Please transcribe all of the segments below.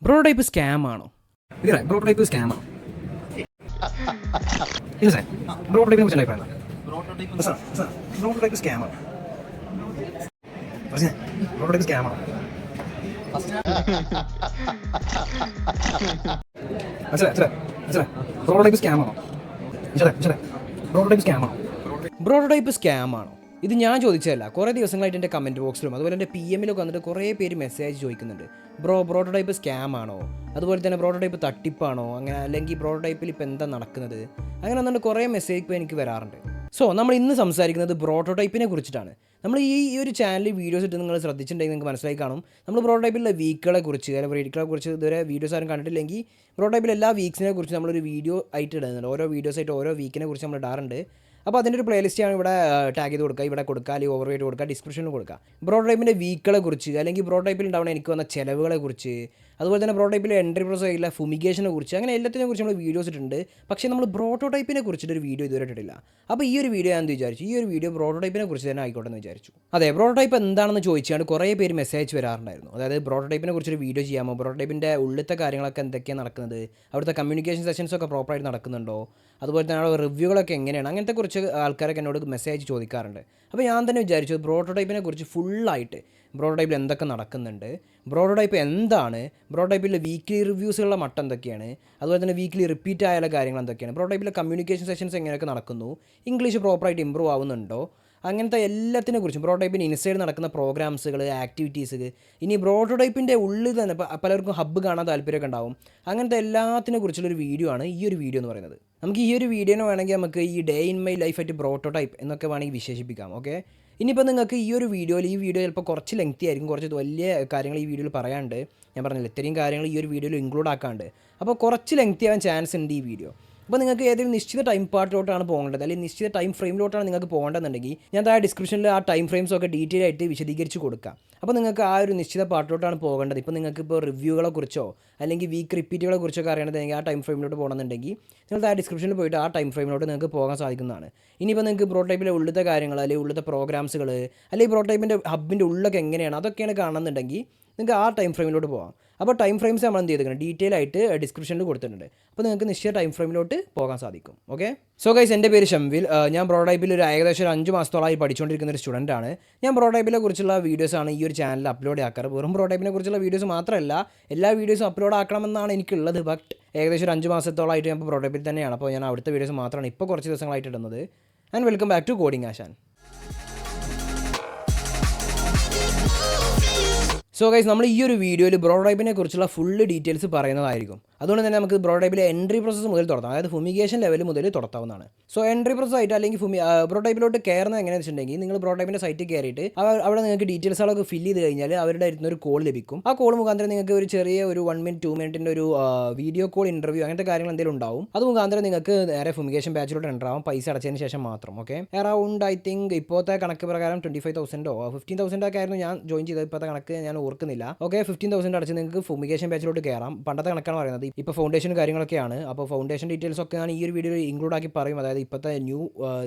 Prototype scam ആണോ? Prototype scam ആണോ? ഇല്ല സാർ, പ്രോട്ടോടൈപ്പിനെ കുറിച്ച് അഭിപ്രായം പ്രോട്ടോടൈപ്പ് സ്കാം ആണോ? പ്രോട്ടോടൈപ്പ് സ്കാം ആണോ? പ്രോട്ടോടൈപ്പ് സ്കാം ആണോ? പ്രോട്ടോടൈപ്പ് സ്കാം ആണോ? പ്രോട്ടോടൈപ്പ് സ്കാം ആണോ? ഇത് ഞാൻ ചോദിച്ചതല്ല. കുറേ ദിവസങ്ങളായിട്ട് എൻ്റെ കമൻറ്റ് ബോക്സിലും അതുപോലെ എൻ്റെ PM-ലൊക്കെ വന്നിട്ട് കുറേ പേര് മെസ്സേജ് ചോദിക്കുന്നുണ്ട്. പ്രോട്ടോടൈപ്പ് സ്കാം ആണോ, അതുപോലെ തന്നെ പ്രോട്ടോടൈപ്പ് തട്ടിപ്പാണോ, അങ്ങനെ അല്ലെങ്കിൽ പ്രോട്ടോടൈപ്പിൽ ഇപ്പോൾ എന്താ നടക്കുന്നത്, അങ്ങനെ വന്നിട്ട് കുറേ മെസ്സേജ് ഇപ്പോൾ എനിക്ക് വരാറുണ്ട്. സോ നമ്മൾ ഇന്ന് സംസാരിക്കുന്നത് പ്രോട്ടോടൈപ്പിനെ കുറിച്ചിട്ടാണ്. നമ്മൾ ഈ ഒരു ചാനലിൽ വീഡിയോസ് ഇട്ട് നിങ്ങൾ ശ്രദ്ധിച്ചിട്ടുണ്ടെങ്കിൽ നിങ്ങൾക്ക് മനസ്സിലായി കാണും. നമ്മൾ പ്രോട്ടോടൈപ്പിലുള്ള വീക്കുകളെ കുറിച്ച് അല്ലെങ്കിൽ വീക്കുകളെ കുറിച്ച് ഇതുവരെ വീഡിയോസ് ആരും കണ്ടിട്ടില്ലെങ്കിൽ പ്രോട്ടോടൈപ്പിൽ എല്ലാ വീക്സിനെ കുറിച്ച് നമ്മളൊരു വീഡിയോ ആയിട്ട് ഇടുന്നുണ്ട്. ഓരോ വീഡിയോസ് ആയിട്ട് ഓരോ വീക്കിനെ കുറിച്ച് നമ്മൾ ഇടാറുണ്ട്. അപ്പോൾ അതിൻ്റെ ഒരു പ്ലേലിസ്റ്റാണ് ഇവിടെ ടാഗ് ചെയ്ത് കൊടുക്കുക, ഇവിടെ കൊടുക്കുക, അല്ലെങ്കിൽ ഓവർവൈറ്റ് കൊടുക്കുക, ഡിസ്ക്രിപ്ഷനിൽ കൊടുക്കുക. പ്രോട്ടോടൈപ്പിൻ്റെ വീക്കുകളെ കുറിച്ച് അല്ലെങ്കിൽ പ്രോട്ടോടൈപ്പിൽ ഉണ്ടാവുന്ന എനിക്ക് വന്ന ചിലവുകളെ കുറിച്ച്, അതുപോലെ തന്നെ പ്രോട്ടോടൈപ്പിലെ എൻട്രി പ്രോസസ് ആയിട്ടുള്ള ഫുമിഗേഷനെ കുറിച്ച്, അങ്ങനെ എല്ലാത്തിനെ കുറിച്ച് നമ്മൾ വീഡിയോസ് ഇട്ടിട്ടുണ്ട്. പക്ഷേ നമ്മൾ പ്രോട്ടോടൈപ്പിനെ കുറിച്ചിട്ടൊരു വീഡിയോ ഇതുവരെ ഇട്ടിട്ടില്ല. അപ്പോൾ ഈ ഒരു വീഡിയോ ഞാൻ വിചാരിച്ചു, ഈ ഒരു വീഡിയോ പ്രോട്ടോടൈപ്പിനെ കുറിച്ച് തന്നെ ആയിക്കോട്ടെ എന്ന് വിചാരിച്ചു. അതെ, പ്രോട്ടോടൈപ്പ് എന്താണെന്ന് ചോദിച്ചാണ് കുറേ പേര് മെസ്സേജ് വരാറുണ്ടായിരുന്നു. അതായത് പ്രോട്ടോടൈപ്പിനെ കുറിച്ചൊരു വീഡിയോ ചെയ്യാമോ, പ്രോട്ടോടൈപ്പിൻ്റെ ഉള്ളിലത്തെ കാര്യങ്ങളൊക്കെ എന്തൊക്കെയാണ് നടക്കുന്നത്, അവിടുത്തെ കമ്മ്യൂണിക്കേഷൻ സെഷൻസൊക്കെ പ്രോപ്പറായിട്ട് നടക്കുന്നുണ്ടോ, അതുപോലെ തന്നെ അവിടെ റിവ്യൂകളൊക്കെ എങ്ങനെയാണ്, അങ്ങനത്തെ കുറച്ച് ആൾക്കാരൊക്കെ എന്നോട് മെസ്സേജ് ചോദിക്കാറുണ്ട്. അപ്പോൾ ഞാൻ തന്നെ വിചാരിച്ചു പ്രോട്ടോടൈപ്പിനെ കുറിച്ച് ഫുള്ളായിട്ട് പ്രോട്ടോടൈപ്പിൽ എന്തൊക്കെ നടക്കുന്നുണ്ട്, പ്രോട്ടോടൈപ്പ് എന്താണ്, പ്രോട്ടോടൈപ്പിലെ വീക്ക്ലി റിവ്യൂസുകളുടെ മട്ടം എന്തൊക്കെയാണ്, അതുപോലെ തന്നെ വീക്ക്ലി റിപ്പീറ്റ് ആയുള്ള കാര്യങ്ങൾ എന്തൊക്കെയാണ്, പ്രോട്ടോടൈപ്പിലെ കമ്മ്യൂണിക്കേഷൻ സെഷൻസ് എങ്ങനെയൊക്കെ നടക്കുന്നു, ഇംഗ്ലീഷ് പ്രോപ്പറായിട്ട് ഇമ്പ്രൂവ് ആവുന്നുണ്ടോ, അങ്ങനത്തെ എല്ലാത്തിനെ കുറിച്ചും പ്രോട്ടോടൈപ്പിന് ഇൻസൈഡ് നടക്കുന്ന പ്രോഗ്രാംസുകൾ, ആക്ടിവിറ്റീസ്, ഇനി പ്രോട്ടോടൈപ്പിൻ്റെ ഉള്ളിൽ തന്നെ പലർക്കും ഹബ്ബ് കാണാൻ താല്പര്യമൊക്കെ ഉണ്ടാവും. അങ്ങനത്തെ എല്ലാത്തിനെ കുറിച്ചുള്ളൊരു വീഡിയോ ആണ് ഈ ഒരു വീഡിയോ എന്ന് പറയുന്നത്. നമുക്ക് ഈ ഒരു വീഡിയോനെ വേണമെങ്കിൽ നമുക്ക് ഈ ഡേ ഇൻ മൈ ലൈഫ് ആയിട്ട് പ്രോട്ടോടൈപ്പ് എന്നൊക്കെ വേണമെങ്കിൽ വിശേഷിപ്പിക്കാം. ഓക്കെ, ഇനിയിപ്പോൾ നിങ്ങൾക്ക് ഈ ഒരു വീഡിയോ ചിലപ്പോൾ കുറച്ച് ലെങ്തി ആയിരിക്കും, കുറച്ച് വലിയ കാര്യങ്ങൾ ഈ വീഡിയോയിൽ പറയാണ്ട്. ഞാൻ പറഞ്ഞില്ല, ഇത്രയും കാര്യങ്ങൾ ഈ ഒരു വീഡിയോയിൽ ഇൻക്ലൂഡ് ആക്കാണ്ട്. അപ്പോൾ കുറച്ച് ലെങ്തി ആവാൻ ചാൻസ് ഉണ്ട് ഈ വീഡിയോ. അപ്പോൾ നിങ്ങൾക്ക് ഏതെങ്കിലും നിശ്ചിത ടൈം പാർട്ടിലോട്ടാണ് പോകേണ്ടത്, അല്ലെങ്കിൽ നിശ്ചിത ടൈം ഫ്രെയിമിലോട്ടാണ് നിങ്ങൾക്ക് പോകേണ്ടതെന്നുണ്ടെങ്കിൽ ഞാൻ താഴെ ഡിസ്ക്രിപ്ഷനിൽ ആ ടൈം ഫ്രെയിംസൊക്കെ ഡീറ്റെയിൽ ആയിട്ട് വിശദീകരിച്ച് കൊടുക്കാം. അപ്പോൾ നിങ്ങൾക്ക് ആ ഒരു നിശ്ചിത പാർട്ടിലോട്ടാണ് പോകേണ്ടത്. ഇപ്പോൾ നിങ്ങൾക്ക് ഇപ്പോൾ റിവ്യൂകളെ കുറിച്ചോ അല്ലെങ്കിൽ വീക്ക് റിപ്പീറ്റുകളെ കുറിച്ചൊക്കെ അറിയണമെങ്കിൽ ആ ടൈം ഫ്രെയിമിലോട്ട് പോകണമെന്നുണ്ടെങ്കിൽ നിങ്ങൾ താഴെ ഡിസ്ക്രിപ്ഷനിൽ പോയിട്ട് ആ ടൈം ഫ്രെയിമിലോട്ട് നിങ്ങൾക്ക് പോകാൻ സാധിക്കുന്നതാണ്. ഇനിയിപ്പോൾ നിങ്ങൾക്ക് പ്രോട്ടോടൈപ്പിലെ ഉള്ളിലത്തെ കാര്യങ്ങൾ, അല്ലെങ്കിൽ ഉള്ളിലത്തെ പ്രോഗ്രാംസുകൾ, അല്ലെങ്കിൽ പ്രോട്ടോടൈപ്പിൻ്റെ ഹബിൻ്റെ ഉള്ളൊക്കെ എങ്ങനെയാണ്, അതൊക്കെയാണ് കാണുന്നുണ്ടെങ്കിൽ നിങ്ങൾക്ക് ആ ടൈം ഫ്രെയിമിലോട്ട് പോകാം. അപ്പോൾ ടൈം ഫ്രെയിംസ് നമ്മൾ എന്ത് ചെയ്തിട്ടുണ്ട്, ഡീറ്റെയിൽ ആയിട്ട് ഡിസ്ക്രിപ്ഷനിൽ കൊടുത്തിട്ടുണ്ട്. അപ്പോൾ നിങ്ങൾക്ക് നിശ്ചയ ടൈം ഫ്രെയിമിലോട്ട് പോകാൻ സാധിക്കും. ഓക്കെ, സോ ഗൈസ്, എൻ്റെ പേര് ഷംവിൽ. ഞാൻ പ്രോട്ടോടൈപ്പിൽ ഏകദേശം ഒരു 5 മാസത്തോളമായി പഠിച്ചുകൊണ്ടിരിക്കുന്ന ഒരു സ്റ്റുഡൻ്റാണ്. ഞാൻ പ്രോട്ടോടൈപ്പിനെ കുറിച്ചുള്ള വീഡിയോസാണ് ഈ ഒരു ചാനലിൽ അപ്ലോഡ് ആക്കാറ്. വെറും പ്രോട്ടോടൈപ്പിനെ കുറിച്ചുള്ള വീഡിയോസ് മാത്രമല്ല, എല്ലാ വീഡിയോസും അപ്ലോഡ് ആക്കണമെന്നാണ് എനിക്കുള്ളത്. ബട്ട് ഏകദേശം ഒരു 5 മാസത്തോളമായിട്ട് ഞാൻ പ്രോട്ടോടൈപ്പിൽ തന്നെയാണ്. അപ്പോൾ ഞാൻ അവിടുത്തെ വീഡിയോസ് മാത്രമാണ് ഇപ്പോൾ കുറച്ച് ദിവസങ്ങളായിട്ട് ഇടുന്നത്. And welcome back to coding Aashan. So guys, നമ്മൾ ഈ ഒരു വീഡിയോയിൽ പ്രോട്ടോടൈപ്പിനെ കുറിച്ചുള്ള ഫുള്ള് ഡീറ്റെയിൽസ് പറയുന്നതായിരിക്കും. അതുകൊണ്ട് തന്നെ നമുക്ക് പ്രോട്ടോടൈപ്പിലെ എൻട്രി പ്രോസസ്സ് മുതൽ തുടങ്ങാം, അതായത് ഫുമിഗേഷൻ ലെവൽ മുതൽ തുടങ്ങാവുന്നതാണ്. സോ എൻട്രി പ്രോസസ് ആയിട്ട് അല്ലെങ്കിൽ പ്രോട്ടോടൈപ്പിലോട്ട് കയറുന്നത് എങ്ങനെയാണെന്ന് വെച്ചിട്ടുണ്ടെങ്കിൽ നിങ്ങൾ പ്രോട്ടോടൈപ്പിൻ്റെ സൈറ്റിൽ കയറിയിട്ട് അവിടെ നിങ്ങൾക്ക് ഡീറ്റെയിൽസുകളൊക്കെ ഫില്ല് ചെയ്ത് കഴിഞ്ഞാൽ അവരുടെ അടുത്ത് ഒരു കോൾ ലഭിക്കും. ആ കോൾ മുഖാന്തരം നിങ്ങൾക്ക് ഒരു ചെറിയ ഒരു 1 മിനിറ്റ് 2 മിനിറ്റിൻ്റെ ഒരു വീഡിയോ കോൾ ഇൻ്റർവ്യൂ അങ്ങനത്തെ കാര്യങ്ങൾ എന്തെങ്കിലും ഉണ്ടാവും. അത് മുഖാന്തരം നിങ്ങൾക്ക് നേരെ ഫുമിഗേഷൻ ബാച്ചിലോട്ട് എൻ്റർ ആവും, പൈസ അടച്ചതിന് ശേഷം മാത്രം. ഓക്കെ, അറൗണ്ട് ഐ തിങ്ക് ഇപ്പോഴത്തെ കണക്ക് പ്രകാരം 25,000 15,000 ഒക്കെ ആയിരുന്നു ഞാൻ ജോയിൻ ചെയ്തത്. ഇപ്പോഴത്തെ കണക്ക് ഞാൻ ഓർക്കുന്നില്ല. ഓക്കെ, 15,000 അടച്ച് നിങ്ങൾക്ക് ഫുമിഗേഷൻ ബാച്ചിലോട്ട് കയറാം. പണ്ടത്തെ കണക്കാണ് പറയുന്നത്. ഇപ്പോൾ ഫൗണ്ടേഷൻ കാര്യങ്ങളൊക്കെയാണ്. അപ്പോൾ ഫൗണ്ടേഷൻ ഡീറ്റെയിൽസ് ഒക്കെ ഞാൻ ഈ ഒരു വീഡിയോയിൽ ഇൻക്ലൂഡ് ആക്കി പറയും. അതായത് ഇപ്പോഴത്തെ ന്യൂ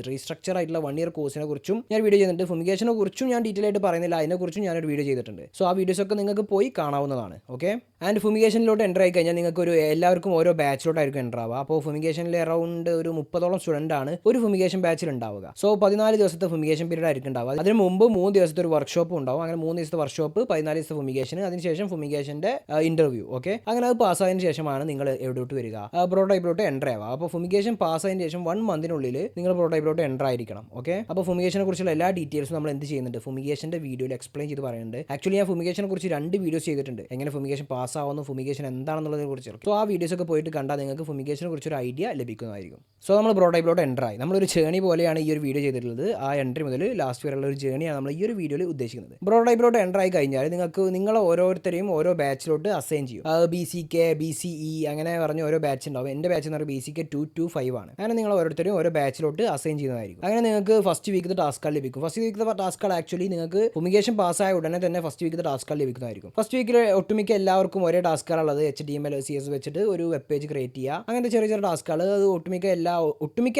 റീസ്ട്രക്ചർ ആയിട്ടുള്ള 1 ഇയർ കോഴ്സിനെ കുറിച്ചും ഞാൻ വീഡിയോ ചെയ്തിട്ടുണ്ട്. ഫുമിഗേഷനെ കുറിച്ചും ഞാൻ ഡീറ്റെയിൽ ആയിട്ട് പറയുന്നില്ല, അതിനെക്കുറിച്ചും ഞാനൊരു വീഡിയോ ചെയ്തിട്ടുണ്ട്. സോ ആ വീഡിയോസൊക്കെ നിങ്ങൾക്ക് പോയി കാണാവുന്നതാണ്. ഓക്കെ, ആൻഡ് ഫുമിഗേഷനിലോട്ട് എൻ്റർ ആയി കഴിഞ്ഞാൽ നിങ്ങൾക്ക് എല്ലാവർക്കും ഓരോ ബാച്ചിലോട്ടായിരിക്കും എൻ്റർ ആവുക. അപ്പോൾ ഫുമിഗേഷനിൽ അറൗണ്ട് ഒരു 30ഓളം സ്റ്റുഡൻ്റ് ആണ് ഒരു ഫുമിഗേഷൻ ബാച്ചിൽ ഉണ്ടാവുക. സോ 14 ദിവസത്തെ ഫുമിഗേഷൻ പീരീഡ് ആയിരിക്കും ഉണ്ടാവുക. അതിന് മുമ്പ് 3 ദിവസത്തെ ഒരു വർക്ക്ഷോപ്പ് ഉണ്ടാവും. അങ്ങനെ 3 ദിവസത്തെ വർക്ക്ഷോപ്പ്, 14 ദിവസത്തെ ഫുമിഗേഷൻ, അതിനുശേഷം ഫുമിഗേഷൻ്റെ ഇൻ്റർവ്യൂ. ഓക്കെ, അങ്ങനെ അത് പാസ്സായതിനു ശേഷമാണ് നിങ്ങൾ എവിടോട്ട് വരിക, പ്രോട്ടോടൈപ്പിലോട്ട് എൻ്റർ ആവുക. അപ്പോൾ ഫുമിഗേഷൻ പാസ്സായതിനു ശേഷം 1 മന്തിനുള്ളിൽ നിങ്ങൾ പ്രോട്ടോടൈപ്പിലോട്ട് എൻ്റർ ആയിരിക്കണം. ഓക്കെ, അപ്പോൾ ഫുമിഗേഷനെ കുറിച്ചുള്ള എല്ലാ ഡീറ്റെയിൽസും നമ്മൾ എന്ത് ചെയ്യുന്നുണ്ട്, ഫുമിഗേഷൻ്റെ വീഡിയോയിൽ എക്സ്പ്ലെയിൻ ചെയ്ത് പറയുന്നുണ്ട്. ആക്ച്വലി ഞാൻ ഫുമിഗേഷനെ കുറിച്ച് 2 വീഡിയോസ് ചെയ്തിട്ടുണ്ട്, എങ്ങനെ ഫുമിഗേഷൻ പാസ്സാവുന്നു, ഫുമിഗേഷൻ എന്താണെന്നുള്ളതിനെ കുറിച്ച്. സോ ആ വീഡിയോസ് ഒക്കെ പോയിട്ട് കണ്ടാൽ നിങ്ങൾക്ക് ഫുമിഗേഷനെ കുറിച്ചൊരു ഐഡിയ ലഭിക്കുന്നതായിരിക്കും. സോ നമ്മൾ പ്രോട്ടോടൈപ്പിലോട്ട് എൻ്റർ ആയി. നമ്മളൊരു ജേണി പോലെയാണ് ഈ ഒരു വീഡിയോ ചെയ്തിട്ടുള്ളത്. ആ എൻട്രി മുതൽ ലാസ്റ്റ് വരെയുള്ള ഒരു ജേണിയാണ് നമ്മൾ ഈ ഒരു വീഡിയോയിൽ ഉദ്ദേശിക്കുന്നത്. പ്രോട്ടോടൈപ്പിലോട്ട് എൻ്റർ ആയി കഴിഞ്ഞാൽ നിങ്ങൾ ഓരോരുത്തരെയും ഓരോ ബാച്ചിലോട്ട് അസൈൻ ചെയ്യും. BCK, BCE അങ്ങനെ പറഞ്ഞ് ഓരോ ബാച്ച് ഉണ്ടാവും. എൻ്റെ ബാച്ച് എന്ന് പറയുന്നത് BCK 225 ആണ്. അങ്ങനെ നിങ്ങൾ ഓരോരുത്തരും ഓരോ ബാച്ചിലോട്ട് അസൈൻ ചെയ്യുന്നതായിരിക്കും. അങ്ങനെ നിങ്ങൾക്ക് ഫസ്റ്റ് വീക്കിലെ ടാസ്കുകൾ ലഭിക്കും. ഫസ്റ്റ് വീക്കിലെ ടാസ്കുകൾ ആക്ച്വലി നിങ്ങൾക്ക് ഫുമിഗേഷൻ പാസ്സായ ഉടനെ തന്നെ ഫസ്റ്റ് വീക്കിലെ ടാസ്കുകൾ ലഭിക്കുന്നതായിരിക്കും. ഫസ്റ്റ് വീക്കിൽ ഒട്ടുമിക്ക എല്ലാവർക്കും ഒരേ ടാസ്കുകളുള്ളത് HTML CSS വെച്ചിട്ട് ഒരു വെബ് പേജ് ക്രിയേറ്റ് ചെയ്യുക. അങ്ങനത്തെ ചെറിയ ചെറിയ ടാസ്കുകൾ. അത് ഒട്ടുമിക്ക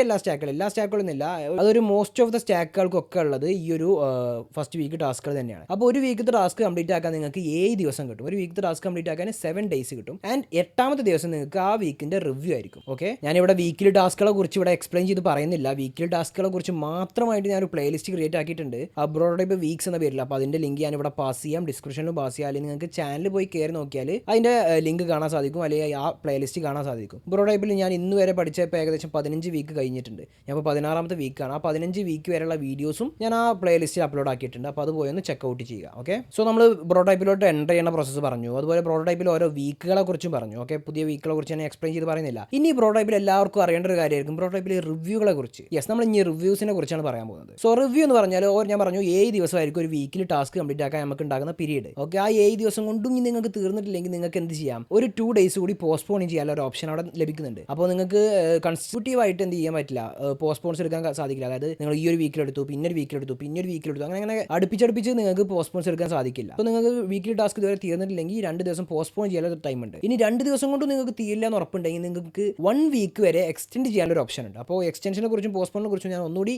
എല്ലാ സ്റ്റാക്കുകളൊന്നും ഇല്ല, അതൊരു മോസ്റ്റ് ഓഫ് ദ സ്റ്റാക്കുകൾക്കൊക്കെ ഉള്ളത് ഈ ഒരു ഫസ്റ്റ് വീക്ക് ടാസ്കുകൾ തന്നെയാണ്. അപ്പോൾ ഒരു വീക്കിലത്തെ ടാസ്ക് കംപ്ലീറ്റ് ആക്കാൻ ആക്കാൻ നിങ്ങൾക്ക് 7 ദിവസം കിട്ടും. ഒരു വീക്ക് ടാസ്ക് കംപ്ലീറ്റ് ആക്കാൻ 7 ഡേയ്സ് കിട്ടും. ആൻഡ് 8ാമത്തെ ദിവസം നിങ്ങൾക്ക് ആ വീക്കിൻ്റെ റിവ്യൂ ആയിരിക്കും. ഓക്കെ, ഞാനിവിടെ വീക്കിലി ടാസ്കുകളെ കുറിച്ച് ഇവിടെ എക്സ്പ്ലെയിൻ ചെയ്ത് പറയുന്നില്ല. വീക്കിലി ടാസ്കുകളെ കുറിച്ച് മാത്രമായിട്ട് ഞാനൊരു പ്ലേലിസ്റ്റ് ക്രിയേറ്റ് ആക്കിയിട്ടുണ്ട്, പ്രോട്ടോടൈപ്പ് വീക്സ് എന്ന പേരിൽ. അപ്പോൾ അതിൻ്റെ ലിങ്ക് ഞാൻ ഇവിടെ പാസ് ചെയ്യാം, ഡിസ്ക്രിപ്ഷനിൽ പാസ് ചെയ്യാം. അല്ലെങ്കിൽ നിങ്ങൾക്ക് ചാനൽ പോയി കയറി നോക്കിയാൽ അതിൻ്റെ ലിങ്ക് കാണാൻ സാധിക്കും, അല്ലെങ്കിൽ ആ പ്ലേലിസ്റ്റ് കാണാൻ സാധിക്കും. പ്രോട്ടോടൈപ്പിൽ ഞാൻ ഇന്ന് വരെ പഠിച്ചപ്പോൾ ഏകദേശം 15 വീക്ക് കഴിഞ്ഞിട്ടുണ്ട്. ഞാൻ ഇപ്പോൾ 16ാമത്തെ വീക്കാണ്. ആ 15 വീക്ക് വരെയുള്ള വീഡിയോസും ഞാൻ ആ പ്ലേലിസ്റ്റിൽ അപ്ലോഡ് ആക്കിയിട്ടുണ്ട്. അപ്പോൾ അത് പോയി ഒന്ന് ചെക്കൗട്ട് ചെയ്യുക. ഓക്കെ, സോ നമ്മൾ പ്രോട്ടോടൈപ്പിലോട്ട് എൻ്റർ ചെയ്യുന്ന പ്രോസസ്സ് പറഞ്ഞു. അതുപോലെ പ്രോട്ടോടൈപ്പിൽ ഓരോ വീക്കുകളെ കുറിച്ചും പറഞ്ഞു. ഓക്കെ, പുതിയ വീക്കുകളെ കുറിച്ച് ഞാൻ എക്സ്പ്ലെയിൻ ചെയ്ത് പറയുന്നില്ല. ഇനി പ്രോട്ടോടൈപ്പിൽ എല്ലാവർക്കും അറിയേണ്ട ഒരു കാര്യമായിരിക്കും പ്രോട്ടോടൈപ്പിൽ റിവ്യൂകളെ കുറിച്ച്. യെസ്, നമ്മൾ ഇനി റിവ്യൂസിനെ കുറിച്ചാണ് പറയാൻ പോകുന്നത്. സോ റിവ്യൂ എന്ന് പറഞ്ഞാൽ ഞാൻ പറഞ്ഞു 7 ദിവസമായിരിക്കും ഒരു വീക്കിൽ ടാസ്ക് കംപ്ലീറ്റ് ആക്കാൻ നമുക്ക് ഉണ്ടാകുന്ന പീരീഡ്. ഓക്കെ, ആ 7 ദിവസം കൊണ്ടും ഇനി നിങ്ങൾക്ക് തീർന്നിട്ടില്ലെങ്കിൽ നിങ്ങൾക്ക് എന്ത് ചെയ്യാം, ഒരു 2 ഡേയ്സ് കൂടി പോസ്റ്റ്പോൺ ചെയ്യാനുള്ള ഒരു ഓപ്ഷൻ അവിടെ ലഭിക്കുന്നുണ്ട്. അപ്പോൾ നിങ്ങൾക്ക് കൺസ്റ്റിറ്റ്യൂട്ടീവ് ആയിട്ട് എന്ത് ചെയ്യാൻ പറ്റില്ല, പോസ്റ്റ്പോൺസ് എടുക്കാൻ സാധിക്കില്ല. അതായത് നിങ്ങൾ ഈ ഒരു വീക്കിലെടുത്തു, പിന്നെ ഒരു വീക്കിലെടുത്തു, പിന്നെ ഒരു വീക്കിലെടുത്തു, അങ്ങനെ അടുപ്പിച്ചടുപ്പിച്ച് നിങ്ങൾക്ക് പോസ്റ്റ്പോൺസ് എടുക്കാൻ സാധിക്കില്ല. അപ്പോൾ നിങ്ങൾക്ക് വീക്കിലി ടാസ്ക് ഇതുവരെ തീർന്നിട്ടില്ലെങ്കിൽ 2 ദിവസം പോസ്റ്റ്പോൺ ചെയ്യാനുള്ള ടൈം ഉണ്ട്. ഇനി 2 ദിവസം കൊണ്ട് നിങ്ങൾക്ക് തീരില്ല എന്ന് ഉറപ്പുണ്ടെങ്കിൽ നിങ്ങൾക്ക് 1 വീക്ക് വരെ എക്സ്റ്റെൻഡ് ചെയ്യാനുള്ള ഓപ്ഷൻ ഉണ്ട്. അപ്പോൾ എക്സ്റ്റൻഷനെ കുറിച്ചും പോസ്റ്റ്പോണിനെ കുറിച്ചും ഞാൻ ഒന്നുകൂടി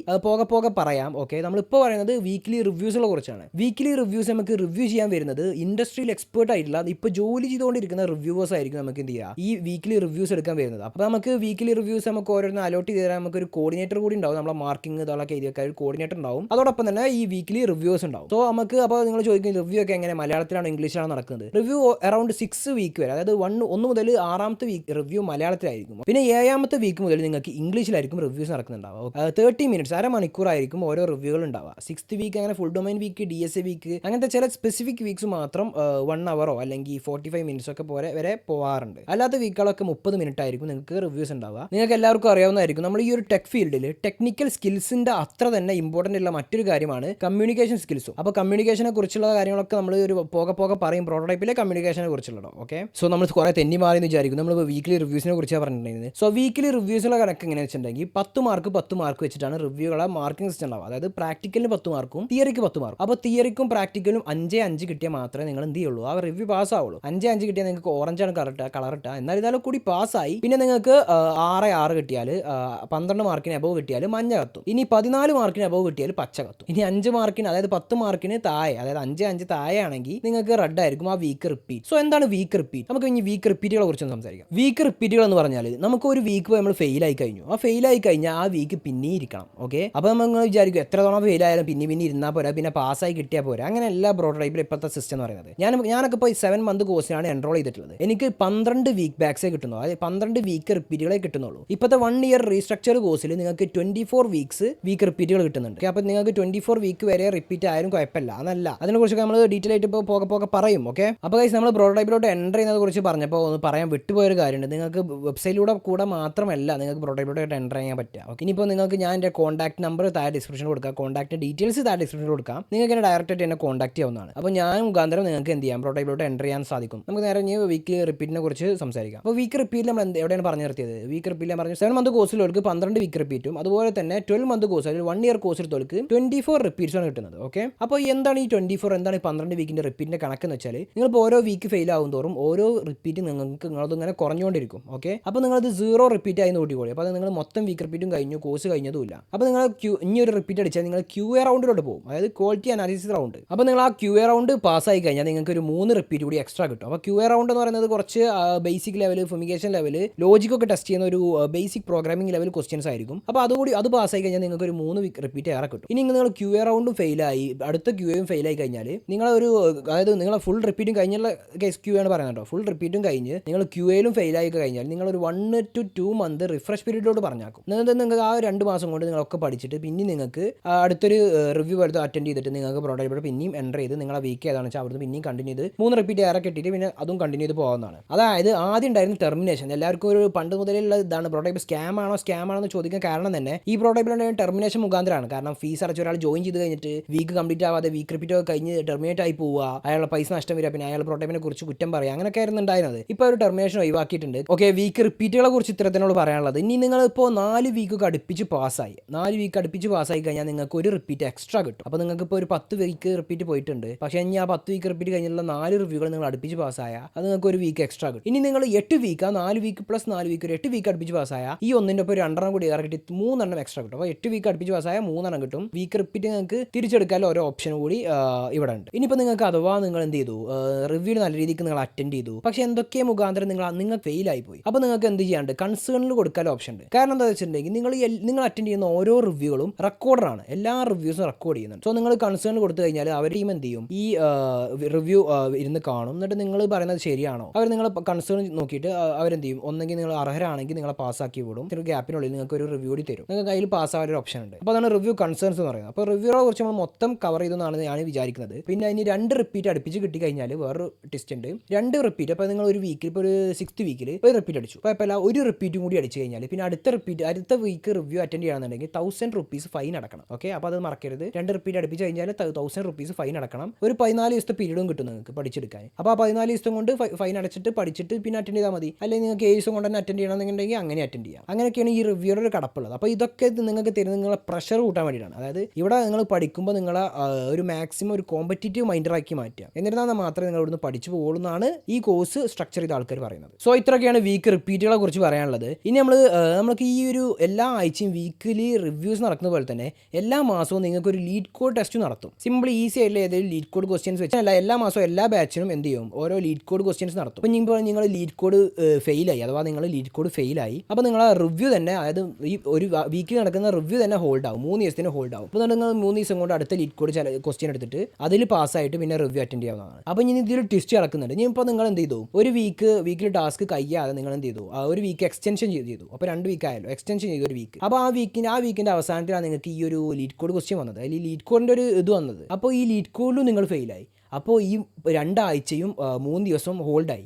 പോകെ പറയാം. ഓക്കെ, നമ്മളിപ്പോൾ പറയുന്നത് വീക്കിലി റിവ്യൂസിനെ കുറിച്ചാണ്. വീക്കിലി റിവ്യൂസ് നമുക്ക് റിവ്യൂ ചെയ്യാൻ വരുന്നത് ഇൻഡസ്ട്രിയിൽ എക്സ്പേർട്ട് ആയിട്ടുള്ള ഇപ്പോൾ ജോലി ചെയ്തുകൊണ്ടിരിക്കുന്ന റിവ്യൂവേഴ്സ് ആയിരിക്കും നമുക്ക് എന്ത് ചെയ്യുക, ഈ വീക്കിലി റിവ്യൂസ് എടുക്കാൻ വരുന്നത്. അപ്പോൾ നമുക്ക് വീക്കിലി റിവ്യൂസ് നമുക്ക് ഓരോന്ന് അലോട്ട് ചെയ്ത് തരാൻ നമുക്ക് ഒരു കോർഡിനേറ്റർ കൂടി ഉണ്ടാവും. നമ്മളെ മാർക്കിംഗ് ഇതൊക്കെ എഴുതിയൊക്കെ ഒരു കോർഡിനേറ്റർ ഉണ്ടാവും. അതോടൊപ്പം തന്നെ ഈ വീക്കിലി റിവ്യൂസ് ഉണ്ടാവും. സോ നമുക്ക് അപ്പോൾ നിങ്ങൾ ചോദിക്കും റിവ്യൂ ഒക്കെ എങ്ങനെ മലയാളത്തിലാണോ ഇംഗ്ലീഷിലാണോ നടക്കുന്നത്? റിവ്യൂ അറൗണ്ട് 6 വീക്ക് വരെ, അതായത് 1 മുതൽ 6ാമത്തെ വീക്ക് റിവ്യൂ മലയാളത്തിലായിരിക്കും. പിന്നെ 7ാമത്തെ വീക്ക് മുതൽ നിങ്ങൾക്ക് ഇംഗ്ലീഷിലായിരിക്കും റിവ്യൂസ് നടക്കുന്നുണ്ടാവുക. 30 മിനിറ്റ്സ്, അരമണിക്കൂറായിരിക്കും ഓരോ റിവ്യൂകൾ ഉണ്ടാവുക. 6th വീക്ക് അങ്ങനെ full domain week, DSA week, അങ്ങനത്തെ ചില സ്പെസിഫിക് വീക്സ് മാത്രം 1 അവറോ അല്ലെങ്കിൽ 45 മിനിറ്റ്സ് ഒക്കെ വരെ പോകാറുണ്ട്. അല്ലാത്ത വീക്കുകളൊക്കെ 30 മിനിറ്റ് ആയിരിക്കും നിങ്ങൾക്ക് റിവ്യൂസ് ഉണ്ടാവുക. നിങ്ങൾക്ക് എല്ലാവർക്കും അറിയാവുന്നതായിരിക്കും, നമ്മൾ ഈ ഒരു ടെക് ഫീൽഡിൽ ടെക്നിക്കൽ സ്കിൽസിന്റെ അത്ര തന്നെ ഇമ്പോർട്ടൻ്റ് ഉള്ള മറ്റൊരു കാര്യമാണ് കമ്മ്യൂണിക്കേഷൻ സ്കിൽസും. അപ്പോൾ കമ്മ്യൂണിക്കേഷനെ കുറിച്ചുള്ള കാര്യങ്ങളൊക്കെ നമ്മൾ ഒരു പോകെ പറയും പ്രോട്ടോടൈപ്പിലെ കമ്മ്യൂണിക്കേഷനെ കുറിച്ചുള്ളതോ. ഓക്കെ, സോ നമ്മൾ കുറേ തെന്നി മാറി എന്ന് വിചാരിക്കും. നമ്മൾ വീക്കിലി റിവ്യൂസിനെ കുറിച്ചാണ് പറഞ്ഞിട്ടുണ്ടായിരുന്നത്. സോ വീക്കിലി റിവ്യൂസിലെ കണക്ക് എങ്ങനെയാണെന്ന് വെച്ചിട്ടുണ്ടെങ്കിൽ 10 മാർക്ക് വെച്ചിട്ടാണ് റിവ്യൂകളെ മാർക്കിംഗ് സിസ്റ്റം ഉണ്ടാവുക. അതായത് പ്രാക്ടിക്കലിന് 10 മാർക്കും തിയറിക്ക് 10 മാർക്കും. അപ്പോൾ തിയറിക്കും പ്രാക്ടിക്കലും 5 കിട്ടിയാൽ മാത്രമേ നിങ്ങൾ എന്ത് ചെയ്യുള്ളൂ, ആ റിവ്യൂ പാസ് ആവുള്ളൂ. 5 കിട്ടിയാൽ നിങ്ങൾക്ക് ഓറഞ്ചാണ് കളർ ഇട്ടാൽ, എന്നാൽ ഇതാലും കൂടി പാസ്സായി. പിന്നെ നിങ്ങൾക്ക് 6 കിട്ടിയാൽ 12 മാർക്കിന് അബവ് കിട്ടിയാൽ മഞ്ഞ കത്തും. ഇനി 14 മാർക്കിന് അബവ് കിട്ടിയാൽ പച്ച കത്തും. ഇനി 5 മാർക്കിന്, അതായത് 10 മാർക്കിന് താഴെ, അതായത് 5 താഴെ ആണെങ്കിൽ നിങ്ങൾക്ക് റെഡ് ആയിരിക്കും ആ വീക്ക് റിപ്പീറ്റ്. സോ എന്താണ് വീക്ക് റിപ്പീറ്റ്? നമുക്ക് ഇനി വീക്ക് റിപ്പീറ്റുകളെ കുറിച്ച് സംസാരിക്കാം. വീക്ക് റിപ്പീറ്റുകൾ എന്ന് പറഞ്ഞാൽ നമുക്ക് ഒരു വീക്ക് നമ്മൾ ഫെയിൽ ആയി കഴിഞ്ഞു. ആ ഫെയിൽ ആയി കഴിഞ്ഞാൽ ആ വീക്ക് പിന്നെ ഇരിക്കണം. ഓക്കെ, അപ്പോൾ നമ്മൾ വിചാരിക്കും എത്ര തവണ ഫെയിൽ ആയാലും പിന്നെ ഇരുന്നാൽ പോരാ, പിന്നെ പാസ്സായി കിട്ടിയാൽ പോരാ. അങ്ങനെ എല്ലാ പ്രോട്ടോടൈപ്പിൽ ഇപ്പോഴത്തെ സിസ്റ്റം എന്ന് പറയുന്നത്. ഞാനൊക്കെ ഇപ്പോൾ 7 മന്ത് കോഴ്സിനാണ് എൻറോൾ ചെയ്തിട്ടുള്ളത്. എനിക്ക് 12 വീക്ക് ബാക്സേ കിട്ടുന്നു, അതായത് 12 വീക്ക് റിപ്പീറ്റുകളെ കിട്ടുന്നുള്ളൂ. ഇപ്പോഴത്തെ 1 ഇയർ റീസ്ട്രക്ചർ കോഴ്സിൽ നിങ്ങൾക്ക് 24 വീക്ക് റിപ്പീറ്റുകൾ കിട്ടുന്നുണ്ട്. അപ്പോൾ നിങ്ങൾക്ക് 24 വീക്ക് വരെ റിപ്പീറ്റ് ആയാലും കുഴപ്പമില്ല, അതല്ല. അതിനെക്കുറിച്ചൊക്കെ നമ്മൾ ഡീറ്റെയിൽ ആയിട്ട് ഇപ്പോൾ പോകെ പറയും. ഓക്കെ, അപ്പോൾ ഗൈസ് നമ്മൾ പ്രോട്ടോടൈപ്പിലോട്ട് എൻ്റർ ചെയ്യുന്നത് കുറിച്ച് പറഞ്ഞപ്പോൾ ഒന്ന് പറയാൻ വിട്ടുപോയൊരു കാര്യമുണ്ട്. നിങ്ങൾക്ക് വെബ്സൈറ്റിലൂടെ കൂടെ മാത്രമല്ല നിങ്ങൾക്ക് പ്രോട്ടോടൈപ്പിലോട്ട് എൻ്റർ ചെയ്യാൻ പറ്റുക. ഓക്കെ, ഇനിയിപ്പോൾ നിങ്ങൾക്ക് ഞാൻ എൻ്റെ കോൺടാക്ട് നമ്പർ താഴെ ഡിസ്ക്രിപ്ഷനിൽ കൊടുക്കാം, കോൺടാക്ട് ഡീറ്റെയിൽസ് താഴെ ഡിസ്ക്രിപ്ഷനിൽ കൊടുക്കാം. നിങ്ങൾക്ക് എന്നെ ഡയറക്റ്റ് ആയിട്ട് എന്നെ കോൺടാക്ട് ചെയ്യാവുന്നതാണ്. അപ്പോൾ ഞാൻ മുഖാന്തരം നിങ്ങൾക്ക് എന്ത് ചെയ്യാം, പ്രോട്ടോടൈപ്പിലോട്ട് എൻ്റർ ചെയ്യാൻ സാധിക്കും. നമുക്ക് നേരെ ഇനി വീക്ക് റിപ്പീറ്റിനെ കുറിച്ച് സംസാരിക്കാം. അപ്പോൾ വീക്ക് റിപ്പീറ്റിൽ നമ്മൾ എവിടെയാണ് പറഞ്ഞു നിർത്തിയത്? വീക്ക് റിപ്പീറ്റിൽ പറഞ്ഞു 7 മന്ത് കോഴ്സിലേക്ക് 12 വീക്ക് റിപ്പീറ്റും, അതുപോലെ തന്നെ 12 മന്ത് കോഴ്സ്, അല്ലെങ്കിൽ 1 ഇയർ കോഴ്സിൽ തോൽക്ക് 24 റിപ്പീറ്റ്സാണ് കിട്ടുന്നത്. ഓക്കെ, അപ്പോൾ എന്താണ് ഈ 24, എന്താണ് ഈ 12 വീക്കിൻ്റെ റിപ്പീറ്റിൻ്റെ കണക്കെന്ന് വെച്ചാൽ നിങ്ങളിപ്പോൾ ഓരോ വീക്ക് ഫെയിൽ ആവും തോറും ഓരോ റിപ്പീറ്റ് നിങ്ങളത് ഇങ്ങനെ കുറഞ്ഞുകൊണ്ടിരിക്കും. ഓക്കെ, അപ്പോൾ നിങ്ങളത് 0 റിപ്പീറ്റ് ആയി നോക്കിക്കോളി. അപ്പോൾ അത് നിങ്ങൾ മൊത്തം വീക്ക് റിപ്പീറ്റും കഴിഞ്ഞു, കോഴ്സ് കഴിഞ്ഞതുമില്ല. അപ്പോൾ നിങ്ങൾ ഇനി ഒരു റിപ്പീറ്റ് അടിച്ചാൽ നിങ്ങൾ QA റൗണ്ടിലോട്ട് പോകും, അതായത് ക്വാളിറ്റി അനാലിസിസ് റൗണ്ട്. അപ്പോൾ നിങ്ങൾ ആ QA റൗണ്ട് പാസ്സായി കഴിഞ്ഞാൽ നിങ്ങൾക്ക് ഒരു 3 റിപ്പീറ്റ് കൂടി എക്സ്ട്രാ കിട്ടും. അപ്പോൾ QA റൗണ്ട് എന്ന് പറയുന്നത് കുറച്ച് basic level, fumigation level, ലോജിക്കൊക്കെ test ചെയ്യുന്ന ഒരു ബേസിക് പ്രോഗ്രാമിംഗ് ലെവൽ ക്വസ്റ്റ്യൻസ് ആയിരിക്കും. അപ്പോൾ അത് പാസ്സായി കഴിഞ്ഞാൽ നിങ്ങൾക്ക് ഒരു 3 റിപ്പീറ്റ് ഏറെ കിട്ടും. ഇനി നിങ്ങൾ QA റൗണ്ടും ഫെയിലായി, അടുത്ത QAയും ഫെയിലായി കഴിഞ്ഞാൽ നിങ്ങളൊരു, അതായത് നിങ്ങൾ ഫുൾ റിപ്പീറ്റും കഴിഞ്ഞുള്ള കേസ് QA ആണ് പറയുന്നത് കേട്ടോ. ഫുൾ റിപ്പീറ്റും കഴിഞ്ഞ് നിങ്ങൾ QAയിലും ഫെയിലായി കഴിഞ്ഞാൽ നിങ്ങളൊരു 1 to 2 മന്ത് റിഫ്രഷ് പീരീഡിലോട്ട് പറഞ്ഞാക്കും. നിങ്ങൾക്ക് ആ 2 മാസം കൊണ്ട് നിങ്ങളൊക്കെ പഠിച്ചിട്ട് പിന്നെ നിങ്ങൾക്ക് അടുത്തൊരു റിവ്യൂ എടുത്ത് അറ്റൻഡ് ചെയ്തിട്ട് നിങ്ങൾക്ക് പ്രോട്ടോടൈപ്പിൽ പിന്നെയും എൻ്റർ ചെയ്ത് നിങ്ങളെ വീക്ക് ഏതാണെന്ന് വെച്ചാൽ അവിടുന്ന് പിന്നെയും കണ്ടിന്യൂ ചെയ്ത് 3 റിപ്പീറ്റ് ഏറെ കിട്ടിയിട്ട് പിന്നെ അതും കണ്ടിന്യൂ ചെയ്ത് പോകുന്നതാണ്. അതായത് ആദ്യം ഉണ്ടായിരുന്ന ടെർമിനേഷൻ, എല്ലാവർക്കും ഒരു പണ്ട് മുതലുള്ള ഇതാണ് പ്രോട്ടോടൈപ്പ് സ്കാം ആണോ എന്ന് ചോദിക്കാൻ കാരണം തന്നെ ഈ പ്രോട്ടോടൈപ്പിലുള്ള ടെർമിനേഷൻ മുഖാന്തരമാണ്. കാരണം ഫീസ് അടച്ച ഒരാൾ ജോയിൻ ചെയ്ത് കഴിഞ്ഞിട്ട് വീക്ക് കംപ്ലീറ്റ് ആവാതെ വീക്ക് റിപ്പീറ്റ് ഒക്കെ കഴിഞ്ഞ് ടെർമിനേറ്റ് ആയി പോവുക, അയാളുടെ പൈസ നഷ്ടം വരിക, പിന്നെ അയാൾ പ്രോട്ടോടൈപ്പിനെ കുറിച്ച് കുറ്റം പറയുക, അങ്ങനെയൊക്കെ ആയിരുന്നു ഉണ്ടായിരുന്നത്. ഇപ്പോൾ ഒരു ടെർമിനേഷൻ ഒഴിവാക്കിയിട്ടുണ്ട്. ഓക്കെ, വീക്ക് റിപ്പീറ്റുകളെ കുറിച്ച് ഇത്തരത്തിനോട് പറയാനുള്ളത്. ഇനി നിങ്ങളിപ്പോൾ 4 വീക്കൊക്കെ അടുപ്പിച്ച് പാസ്സായി, 4 വീക്ക് അടുപ്പിച്ച് പാസ്സായി കഴിഞ്ഞാൽ നിങ്ങൾക്ക് ഒരു റിപ്പീറ്റ് എക്സ്ട്രാ കിട്ടും. അപ്പോൾ നിങ്ങൾക്ക് ഇപ്പോൾ ഒരു 10 വീക്ക് റിപ്പീറ്റ് പോയിട്ടുണ്ട്, പക്ഷേ ഇനി ആ 10 വീക്ക് റിപ്പീറ്റ് കഴിഞ്ഞുള്ള 4 റിവ്യൂകൾ നിങ്ങൾ അടുപ്പിച്ച് പാസ്സായ അത് നിങ്ങൾക്ക് ഒരു വീക്ക് എക്സ്ട്രാ കിട്ടും. ഇനി നിങ്ങൾ 8 വീക്ക്, 4 വീക്ക് പ്ലസ് 4 വീക്ക്, ഒരു 8 വീക്ക് അടുപ്പിച്ച് പാസ്സായ ഈ ഒന്നിൻ്റെ ഇപ്പോൾ 2 കൂടി ഏറെ കിട്ടി 3 എക്സ്ട്രാ കിട്ടും. അപ്പോൾ 8 വീക്ക് അടുപ്പിച്ച് പാസ്സായ 3 കിട്ടും. വീക്ക് റിപ്പീറ്റ് നിങ്ങൾക്ക് തിരിച്ചെടുക്കാൻ ഓരോ ഓപ്ഷൻ കൂടി ഇവിടെ ഉണ്ട്. ഇനിയിപ്പോൾ നിങ്ങൾക്ക് നിങ്ങൾക്ക് അഥവാ നിങ്ങൾ എന്ത് ചെയ്തു റിവ്യൂ നല്ല രീതിക്ക് നിങ്ങൾ അറ്റൻഡ് ചെയ്തു, പക്ഷേ എന്തൊക്കെ മുഖാന്തരം നിങ്ങൾ ഫെയിൽ ആയി പോയി. അപ്പോൾ നിങ്ങൾക്ക് എന്ത് ചെയ്യാണ്ട് കൺസേണിൽ കൊടുക്കാൻ ഓപ്ഷൻ ഉണ്ട്. കാരണം എന്താ വെച്ചിട്ടുണ്ടെങ്കിൽ നിങ്ങൾ അറ്റൻഡ് ചെയ്യുന്ന ഓരോ റിവ്യൂകളും റെക്കോർഡറാണ്, എല്ലാ റിവ്യൂസും റെക്കോർഡ് ചെയ്യുന്നുണ്ട്. സോ നിങ്ങൾ കൺസേൺ കൊടുത്തു കഴിഞ്ഞാൽ അവർ ടീം എന്ത് ചെയ്യും, ഈ റിവ്യൂ ഇരുന്ന് കാണും. എന്നിട്ട് നിങ്ങൾ പറയുന്നത് ശരിയാണോ, അവർ നിങ്ങൾ കൺസേൺ നോക്കിയിട്ട് അവരെന്ത് ചെയ്യും, ഒന്നെങ്കിൽ നിങ്ങൾ അർഹരാണെങ്കിൽ നിങ്ങളെ പാസ്സാക്കി വിടും. ഒരു ഗ്യാപ്പിനുള്ളിൽ നിങ്ങൾക്ക് ഒരു റിവ്യൂ കൂടി തരും. നിങ്ങൾക്ക് കയ്യിൽ പാസ്സാവാൻ ഒരു ഓപ്ഷൻ ഉണ്ട്. അപ്പോൾ അതാണ് റിവ്യൂ കൺസേൺസ് എന്ന് പറയുന്നത്. അപ്പോൾ റിവ്യൂകളെ കുറിച്ച് നമ്മൾ മൊത്തം കവർ ചെയ്തെന്നാണ് ഞാൻ വിചാരിക്കുന്നത്. പിന്നെ അതിന് 2 റിപ്പീറ്റ് അടുപ്പിച്ച് കിട്ടിക്കഴിഞ്ഞാൽ വേറൊരു ടെസ്റ്റ് ഉണ്ട്. 2 റിപ്പീറ്റ്, അപ്പോൾ നിങ്ങൾ ഒരു വീക്കിൽ ഇപ്പോൾ ഒരു 6th വീക്കിൽ ഒരു റിപ്പീറ്റ് അടിച്ചു, അപ്പോൾ ഇപ്പോൾ ഒരു റിപ്പീറ്റും കൂടി അടിച്ചു കഴിഞ്ഞാൽ പിന്നെ അടുത്ത വീക്ക് റിവ്യൂ അറ്റൻഡ് ചെയ്യണമെന്നുണ്ടെങ്കിൽ 1000 rupees ഫൈൻ അടക്കണം. ഓക്കെ, അപ്പോൾ അത് മറക്കരുത്. 2 റിപ്പീറ്റ് അടുപ്പിച്ച് കഴിഞ്ഞാൽ 1000 rupees ഫൈൻ അടക്കണം. ഒരു 14 ദിവസത്തെ പീരീഡും കിട്ടും നിങ്ങൾക്ക് പഠിച്ചെടുക്കാൻ. അപ്പോൾ ആ 14 ദിവസം കൊണ്ട് ഫൈൻ അടച്ചിട്ട് പഠിച്ചിട്ട് പിന്നെ അറ്റൻഡ് ചെയ്താൽ മതി. അല്ലെങ്കിൽ നിങ്ങൾക്ക് 7 ദിവസം കൊണ്ട് തന്നെ അറ്റൻഡ് ചെയ്യണമെന്നുണ്ടെങ്കിൽ അങ്ങനെ അറ്റൻഡ് ചെയ്യാം. അങ്ങനെയൊക്കെയാണ് ഈ റിവ്യൂയുടെ ഒരു കടപ്പുള്ളത്. അപ്പോൾ ഇതൊക്കെ നിങ്ങൾക്ക് തരുന്നത് നിങ്ങളെ പ്രഷർ കൂട്ടാൻ വേണ്ടിയിട്ടാണ്. അതായത് ഇവിടെ നിങ്ങൾ പഠിക്കുമ്പോൾ നിങ്ങളെ ഒരു മാക്സിമം ഒരു കോമ്പറ്റീറ്റീവ് മൈൻഡറാക്കി മാറ്റുക. എന്നിരുന്നാൽ മാത്രമേ നിങ്ങൾ ഇവിടുന്ന് പഠിച്ചു പോകുള്ളൂ എന്നാണ് ഈ കോഴ്സ് സ്ട്രക്ചർ ചെയ്ത ആൾക്കാർ പറയുന്നത്. സോ ഇത്രയൊക്കെയാണ് വീക്ക് റിപ്പീറ്റുകളെ കുറിച്ച് പറയാനുള്ളത്. ഇനി നമുക്ക് ഈ ഒരു എല്ലാ ആഴ്ചയും വീക്കിലി റിവ്യൂസ് നടക്കുന്ന പോലെ തന്നെ എല്ലാ മാസവും നിങ്ങൾക്ക് ഒരു ലീഡ് കോഡ് ടെസ്റ്റ് നടത്തും. സിമ്പിൾ ഈസി ആയിട്ടുള്ള ഏതെങ്കിലും ലീഡ് കോഡ് ക്വസ്റ്റ്യൻസ് വെച്ചാൽ എല്ലാ മാസവും എല്ലാ ബാച്ചിനും എന്ത് ചെയ്യും, ഓരോ ലീഡ് കോഡ് ക്വസ്റ്റ്യൻസ് നടത്തും. അപ്പോൾ നിങ്ങൾ ലീഡ് കോഡ് ഫെയിലായി, അഥവാ നിങ്ങൾ ലീഡ് കോഡ് ഫെയിലായി, അപ്പോൾ നിങ്ങൾ റിവ്യൂ തന്നെ, അതായത് ഈ ഒരു വീക്കിൽ നടക്കുന്ന റിവ്യൂ തന്നെ ഹോൾഡ് ആവും, 3 ദിവസത്തിന് ഹോൾഡ് ആവും. അപ്പോൾ നിങ്ങൾ 3 ദിവസം കൊണ്ട് അടുത്ത ലീഡ് കോഡ് ക്വസ്റ്റ്യൻ എടുത്തിട്ട് അതിൽ പാസ്സായിട്ട് പിന്നെ റിവ്യൂ അറ്റൻഡ് ചെയ്യാവുന്നതാണ്. അപ്പോൾ ഇനി ഇതിൽ ട്വിസ്റ്റ് നടക്കുന്നുണ്ട്. ഇനി ഇപ്പോൾ നിങ്ങൾ എന്ത് ചെയ്തു, ഒരു വീക്കിൽ ടാസ്ക് കഴിയാതെ നിങ്ങൾ എന്ത് ചെയ്തു, ഒരു വീക്ക് എക്സ്റ്റൻഷൻ ചെയ്തു. അപ്പോൾ 2 വീക്ക് ആയല്ലോ, എക്സ്റ്റൻഷൻ ചെയ്തു ഒരു വീക്ക്. അപ്പോൾ ആ വീക്കിൻ്റെ അവസാനത്തിലാണ് നിങ്ങൾക്ക് ഈ ഒരു ലീഡ് കോഡ് ക്വസ്റ്റ്യൻ വന്നത്, അല്ലെങ്കിൽ ഈ ലീഡ് കോഡിൻ്റെ ഒരു ഇത് വന്നത്. അപ്പോൾ ഈ ലീഡ് കോഡിലും നിങ്ങൾ ഫെയിലായി. അപ്പോൾ ഈ 2 ആഴ്ചയും 3 ദിവസവും ഹോൾഡായി,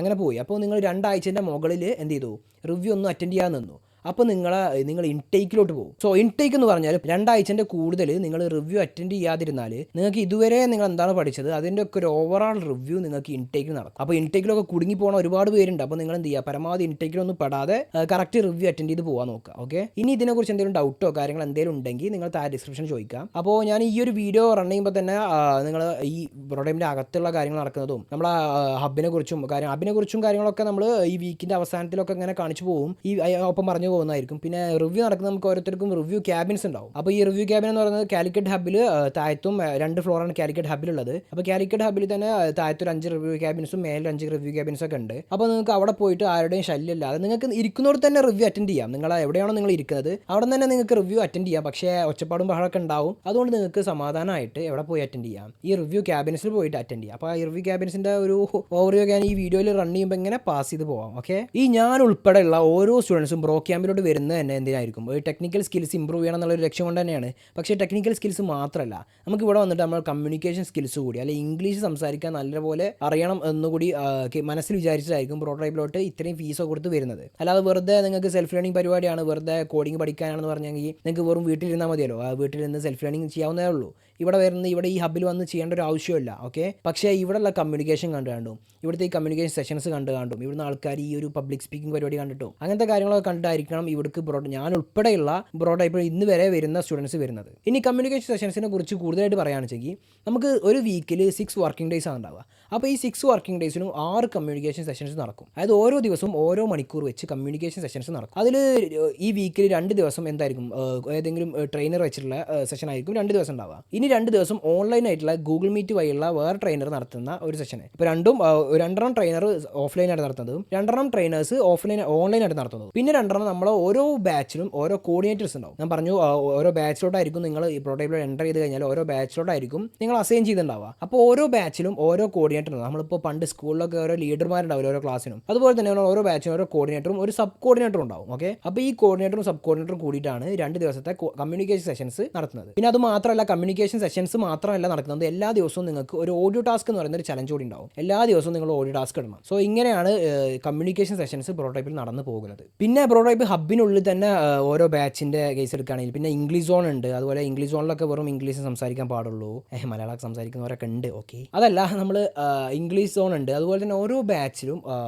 അങ്ങനെ പോയി. അപ്പോൾ നിങ്ങൾ 2 ആഴ്ചൻ്റെ മുകളിൽ എന്ത് ചെയ്തു, റിവ്യൂ ഒന്നും അറ്റൻഡ് ചെയ്യാൻ നിന്നു. അപ്പോൾ നിങ്ങൾ ഇൻടേക്കിലോട്ട് പോകും. സോ ഇൻടേക്ക് എന്ന് പറഞ്ഞാൽ 2 ആഴ്ചൻ്റെ കൂടുതൽ നിങ്ങൾ റിവ്യൂ അറ്റൻഡ് ചെയ്യാതിരുന്നാൽ നിങ്ങൾക്ക് ഇതുവരെ നിങ്ങൾ എന്താണ് പഠിച്ചത് അതിൻ്റെ ഒക്കെ ഒരു ഓവറോൾ റിവ്യൂ നിങ്ങൾക്ക് ഇൻടേക്കിൽ നടക്കും. അപ്പോൾ ഇൻടേക്കിലൊക്കെ കുടുങ്ങി പോകുന്ന ഒരുപാട് പേരുണ്ട്. അപ്പോൾ നിങ്ങൾ എന്ത് ചെയ്യുക, പരമാവധി ഇൻടേക്കിലൊന്നും പെടാതെ കറക്റ്റ് റിവ്യൂ അറ്റൻഡ് ചെയ്ത് പോകാൻ നോക്കുക. ഓക്കെ, ഇനി ഇതിനെക്കുറിച്ച് എന്തെങ്കിലും ഡൗട്ടോ കാര്യങ്ങൾ എന്തെങ്കിലും ഉണ്ടെങ്കിൽ നിങ്ങൾ താഴെ ഡിസ്ക്രിപ്ഷൻ ചോദിക്കാം. അപ്പോൾ ഞാൻ ഈ ഒരു വീഡിയോ റൺ ചെയ്യുമ്പോൾ തന്നെ നിങ്ങൾ ഈ പ്രോഡക്റ്റിൻ്റെ അകത്തുള്ള കാര്യങ്ങൾ നടക്കുന്നതും നമ്മളെ ഹബിനെ കുറിച്ചും കാര്യങ്ങളൊക്കെ നമ്മൾ ഈ വീക്കിൻ്റെ അവസാനത്തിലൊക്കെ ഇങ്ങനെ കാണിച്ചു പോകും, ഈ ഒപ്പം പറഞ്ഞു പോകുന്നതായിരിക്കും. പിന്നെ റിവ്യൂ നടക്കുന്ന നമുക്ക് ഓരോരുത്തർക്കും റിവ്യൂ ക്യാബിൻസ് ഉണ്ടാവും. അപ്പോൾ ഈ റിവ്യൂ ക്യാബിൻ എന്ന് പറയുന്നത് കാലിക്കറ്റ് ഹബിൽ താഴത്തും 2 ഫ്ലോറാണ് കാലിക്കറ്റ് ഹബിലുള്ളത്. അപ്പോൾ കാലിക്കറ്റ് ഹബിൽ തന്നെ താഴത്തൊരു 5 റിവ്യൂ ക്യാബിൻസും മേലെ 5 റിവ്യൂ ക്യാബിൻസ് ഒക്കെ ഉണ്ട്. അപ്പോൾ നിങ്ങൾക്ക് അവിടെ പോയിട്ട് ആരുടെയും ശല്യമില്ലാതെ നിങ്ങൾക്ക് ഇരിക്കുന്നവർക്ക് തന്നെ റിവ്യൂ അറ്റൻഡ് ചെയ്യാം. നിങ്ങൾ എവിടെയാണോ നിങ്ങൾ ഇരിക്കുന്നത് അവിടെ തന്നെ നിങ്ങൾക്ക് റിവ്യൂ അറ്റൻഡ് ചെയ്യാം. പക്ഷേ ഒച്ചപ്പാടും ബഹളമൊക്കെ ഉണ്ടാവും. അതുകൊണ്ട് നിങ്ങൾക്ക് സമാധാനമായിട്ട് എവിടെ പോയി അറ്റൻഡ് ചെയ്യാം, ഈ റിവ്യൂ ക്യാബിൻസിൽ പോയിട്ട് അറ്റൻഡ് ചെയ്യാം. അപ്പോൾ ഈ റിവ്യൂ ക്യാബിൻസിൻ്റെ ഒരു ഓവറിയോ ഞാൻ ഈ വീഡിയോയിൽ റൺ ചെയ്യുമ്പോൾ ഇങ്ങനെ പാസ് ചെയ്ത് പോകാം. ഓക്കെ, ഈ ഞാൻ ഉൾപ്പെടെയുള്ള ഓരോ സ്റ്റുഡൻസും ബ്രോ ക്യാമ്പിലോട്ട് വരുന്നത് തന്നെ എന്തിനായിരിക്കും, ഒരു ടെക്നിക്കൽ സ്കിൽസ് ഇമ്പ്രൂവ് ചെയ്യണം എന്നുള്ളൊരു ലക്ഷ്യം കൊണ്ട് തന്നെയാണ്. പക്ഷേ ടെക്നിക്കൽ സ്കിൽസ് മാത്രമല്ല, നമുക്ക് ഇവിടെ വന്നിട്ട് നമ്മൾ കമ്മ്യൂണിക്കേഷൻ സ്കിൽസ് കൂടി, അല്ലെങ്കിൽ ഇംഗ്ലീഷ് സംസാരിക്കാൻ നല്ലപോലെ അറിയണം എന്നുകൂടി മനസ്സിൽ വിചാരിച്ചിട്ടായിരിക്കും പ്രോട്ടോടൈപ്പിലോട്ട് ഇത്രയും ഫീസൊക്കെ കൊടുത്ത് വരുന്നത്. അല്ലാതെ വെറുതെ നിങ്ങൾക്ക് സെൽഫ് ലേണിംഗ് പരിപാടിയാണ്, വെറുതെ കോഡിംഗ് പഠിക്കാനാണെന്ന് പറഞ്ഞെങ്കിൽ നിങ്ങൾക്ക് വെറും വീട്ടിലിരുന്നാൽ മതിയല്ലോ, വീട്ടിലിരുന്ന് സെൽഫ് ലേണിംഗ് ചെയ്യാവുന്നതേ ഉള്ളൂ. ഇവിടെ ഈ ഹബിൽ വന്ന് ചെയ്യേണ്ട ഒരു ആവശ്യമില്ല. ഓക്കെ, പക്ഷേ ഇവിടെയുള്ള കമ്മ്യൂണിക്കേഷൻ കണ്ടും ഇവിടുത്തെ ഈ കമ്മ്യൂണിക്കേഷൻ സെഷൻസ് കണ്ടും ഇവിടുന്ന് ആൾക്കാർ ഈ ഒരു പബ്ലിക് സ്പീക്കിംഗ് പരിപാടി കണ്ടിട്ടും അങ്ങനത്തെ കാര്യങ്ങളൊക്കെ കണ്ടായിരിക്കണം ഇവിടേക്ക് ഞാൻ ഉൾപ്പെടെയുള്ള ബ്രോഡായിട്ട് ഇന്ന് വരെ വരുന്ന സ്റ്റുഡൻസ് വരുന്നത്. ഇനി കമ്മ്യൂണിക്കേഷൻ സെഷൻസിനെ കുറിച്ച് കൂടുതലായിട്ട് പറയുകയാണെന്ന് വെച്ചെങ്കിൽ നമുക്ക് ഒരു വീക്കിൽ 6 വർക്കിംഗ് ഡേയ്സ് ആണ് ഉണ്ടാവുക. അപ്പോൾ ഈ 6 വർക്കിംഗ് ഡേയ്സിനും 6 കമ്മ്യൂണിക്കേഷൻ സെഷൻസ് നടക്കും. അതായത് ഓരോ ദിവസവും ഓരോ മണിക്കൂർ വെച്ച് കമ്മ്യൂണിക്കേഷൻ സെഷൻസ് നടക്കും. അതിൽ ഈ വീക്കിൽ 2 ദിവസം എന്തായിരിക്കും, ഏതെങ്കിലും ട്രെയിനർ വെച്ചിട്ടുള്ള സെഷൻ ആയിരിക്കും 2 ദിവസം ഉണ്ടാവുക. ഇനി 2 ദിവസം ഓൺലൈൻ ആയിട്ടുള്ള ഗൂഗിൾ മീറ്റ് വഴിയുള്ള വേറെ ട്രെയിനർ നടത്തുന്ന ഒരു സെഷൻ. ഇപ്പോൾ രണ്ടെണ്ണം ട്രെയിനർ ഓഫ്ലൈനായിട്ട് നടത്തുന്നതും 2 ട്രെയിനേഴ്സ് ഓൺലൈനായിട്ട് നടത്തുന്നതും. പിന്നെ 2 നമ്മൾ ഓരോ ബാച്ചിലും ഓരോ കോർഡിനേറ്റേഴ്സ് ഉണ്ടാവും. ഞാൻ പറഞ്ഞു ഓരോ ബാച്ചിലോട്ടായിരിക്കും നിങ്ങൾ ഈ പ്രോട്ടോടൈപ്പിൽ എൻ്റർ ചെയ്ത് കഴിഞ്ഞാൽ ഓരോ ബാച്ചിലോട്ടായിരിക്കും നിങ്ങൾ അസൈൻ ചെയ്തിട്ടുണ്ടാവുക. അപ്പോൾ ഓരോ ബാച്ചിലും ഓരോ കോർഡിനേറ്റർ ഉണ്ടാവും. നമ്മളിപ്പോൾ പണ്ട് സ്കൂളിലൊക്കെ ഓരോ ലീഡർമാരുണ്ടാവില്ല ഓരോ ക്ലാസ്സിനും, അതുപോലെ തന്നെ ഓരോ ബാച്ചിനും ഓരോ കോർഡിനേറ്ററും ഒരു സബ് കോർഡിനേറ്ററും ഉണ്ടാവും. ഓക്കെ, അപ്പോൾ ഈ കോർഡിനേറ്ററും സബ് കോർഡിനേറ്ററും കൂടിയിട്ടാണ് 2 ദിവസത്തെ കമ്മ്യൂണിക്കേഷൻ സെഷൻസ് നടത്തുന്നത്. പിന്നെ അത് മാത്രമല്ല, കമ്മ്യൂണിക്കേഷൻ സെഷൻസ് മാത്രമല്ല നടക്കുന്നത്, എല്ലാ ദിവസവും നിങ്ങൾക്ക് ഒരു ഓഡിയോ ടാസ്ക് എന്ന് പറയുന്ന ഒരു ചലഞ്ച് കൂടി ഉണ്ടാവും. എല്ലാ ദിവസവും നിങ്ങൾ ഓഡിയോ ടാസ്ക് ഇടണം. സോ ഇങ്ങനെയാണ് കമ്മ്യൂണിക്കേഷൻ സെഷൻസ് പ്രോട്ടോടൈപ്പിൽ നടന്നു പോകുന്നത്. പിന്നെ പ്രോട്ടോടൈപ്പ് ഹബിനുള്ളിൽ തന്നെ ഓരോ ബാച്ചിൻ്റെ കേസ് എടുക്കുകയാണെങ്കിൽ പിന്നെ ഇംഗ്ലീഷ് സോൺ ഉണ്ട്. അതുപോലെ ഇംഗ്ലീഷ് സോണിലൊക്കെ വെറും ഇംഗ്ലീഷ് സംസാരിക്കാൻ പാടുള്ളൂ, മലയാളം സംസാരിക്കുന്നവരൊക്കെ ഉണ്ട്. ഓക്കെ, അതല്ല നമ്മൾ ഇംഗ്ലീഷ് സോൺ ഉണ്ട്. അതുപോലെ തന്നെ ഓരോ ബാച്ചിലും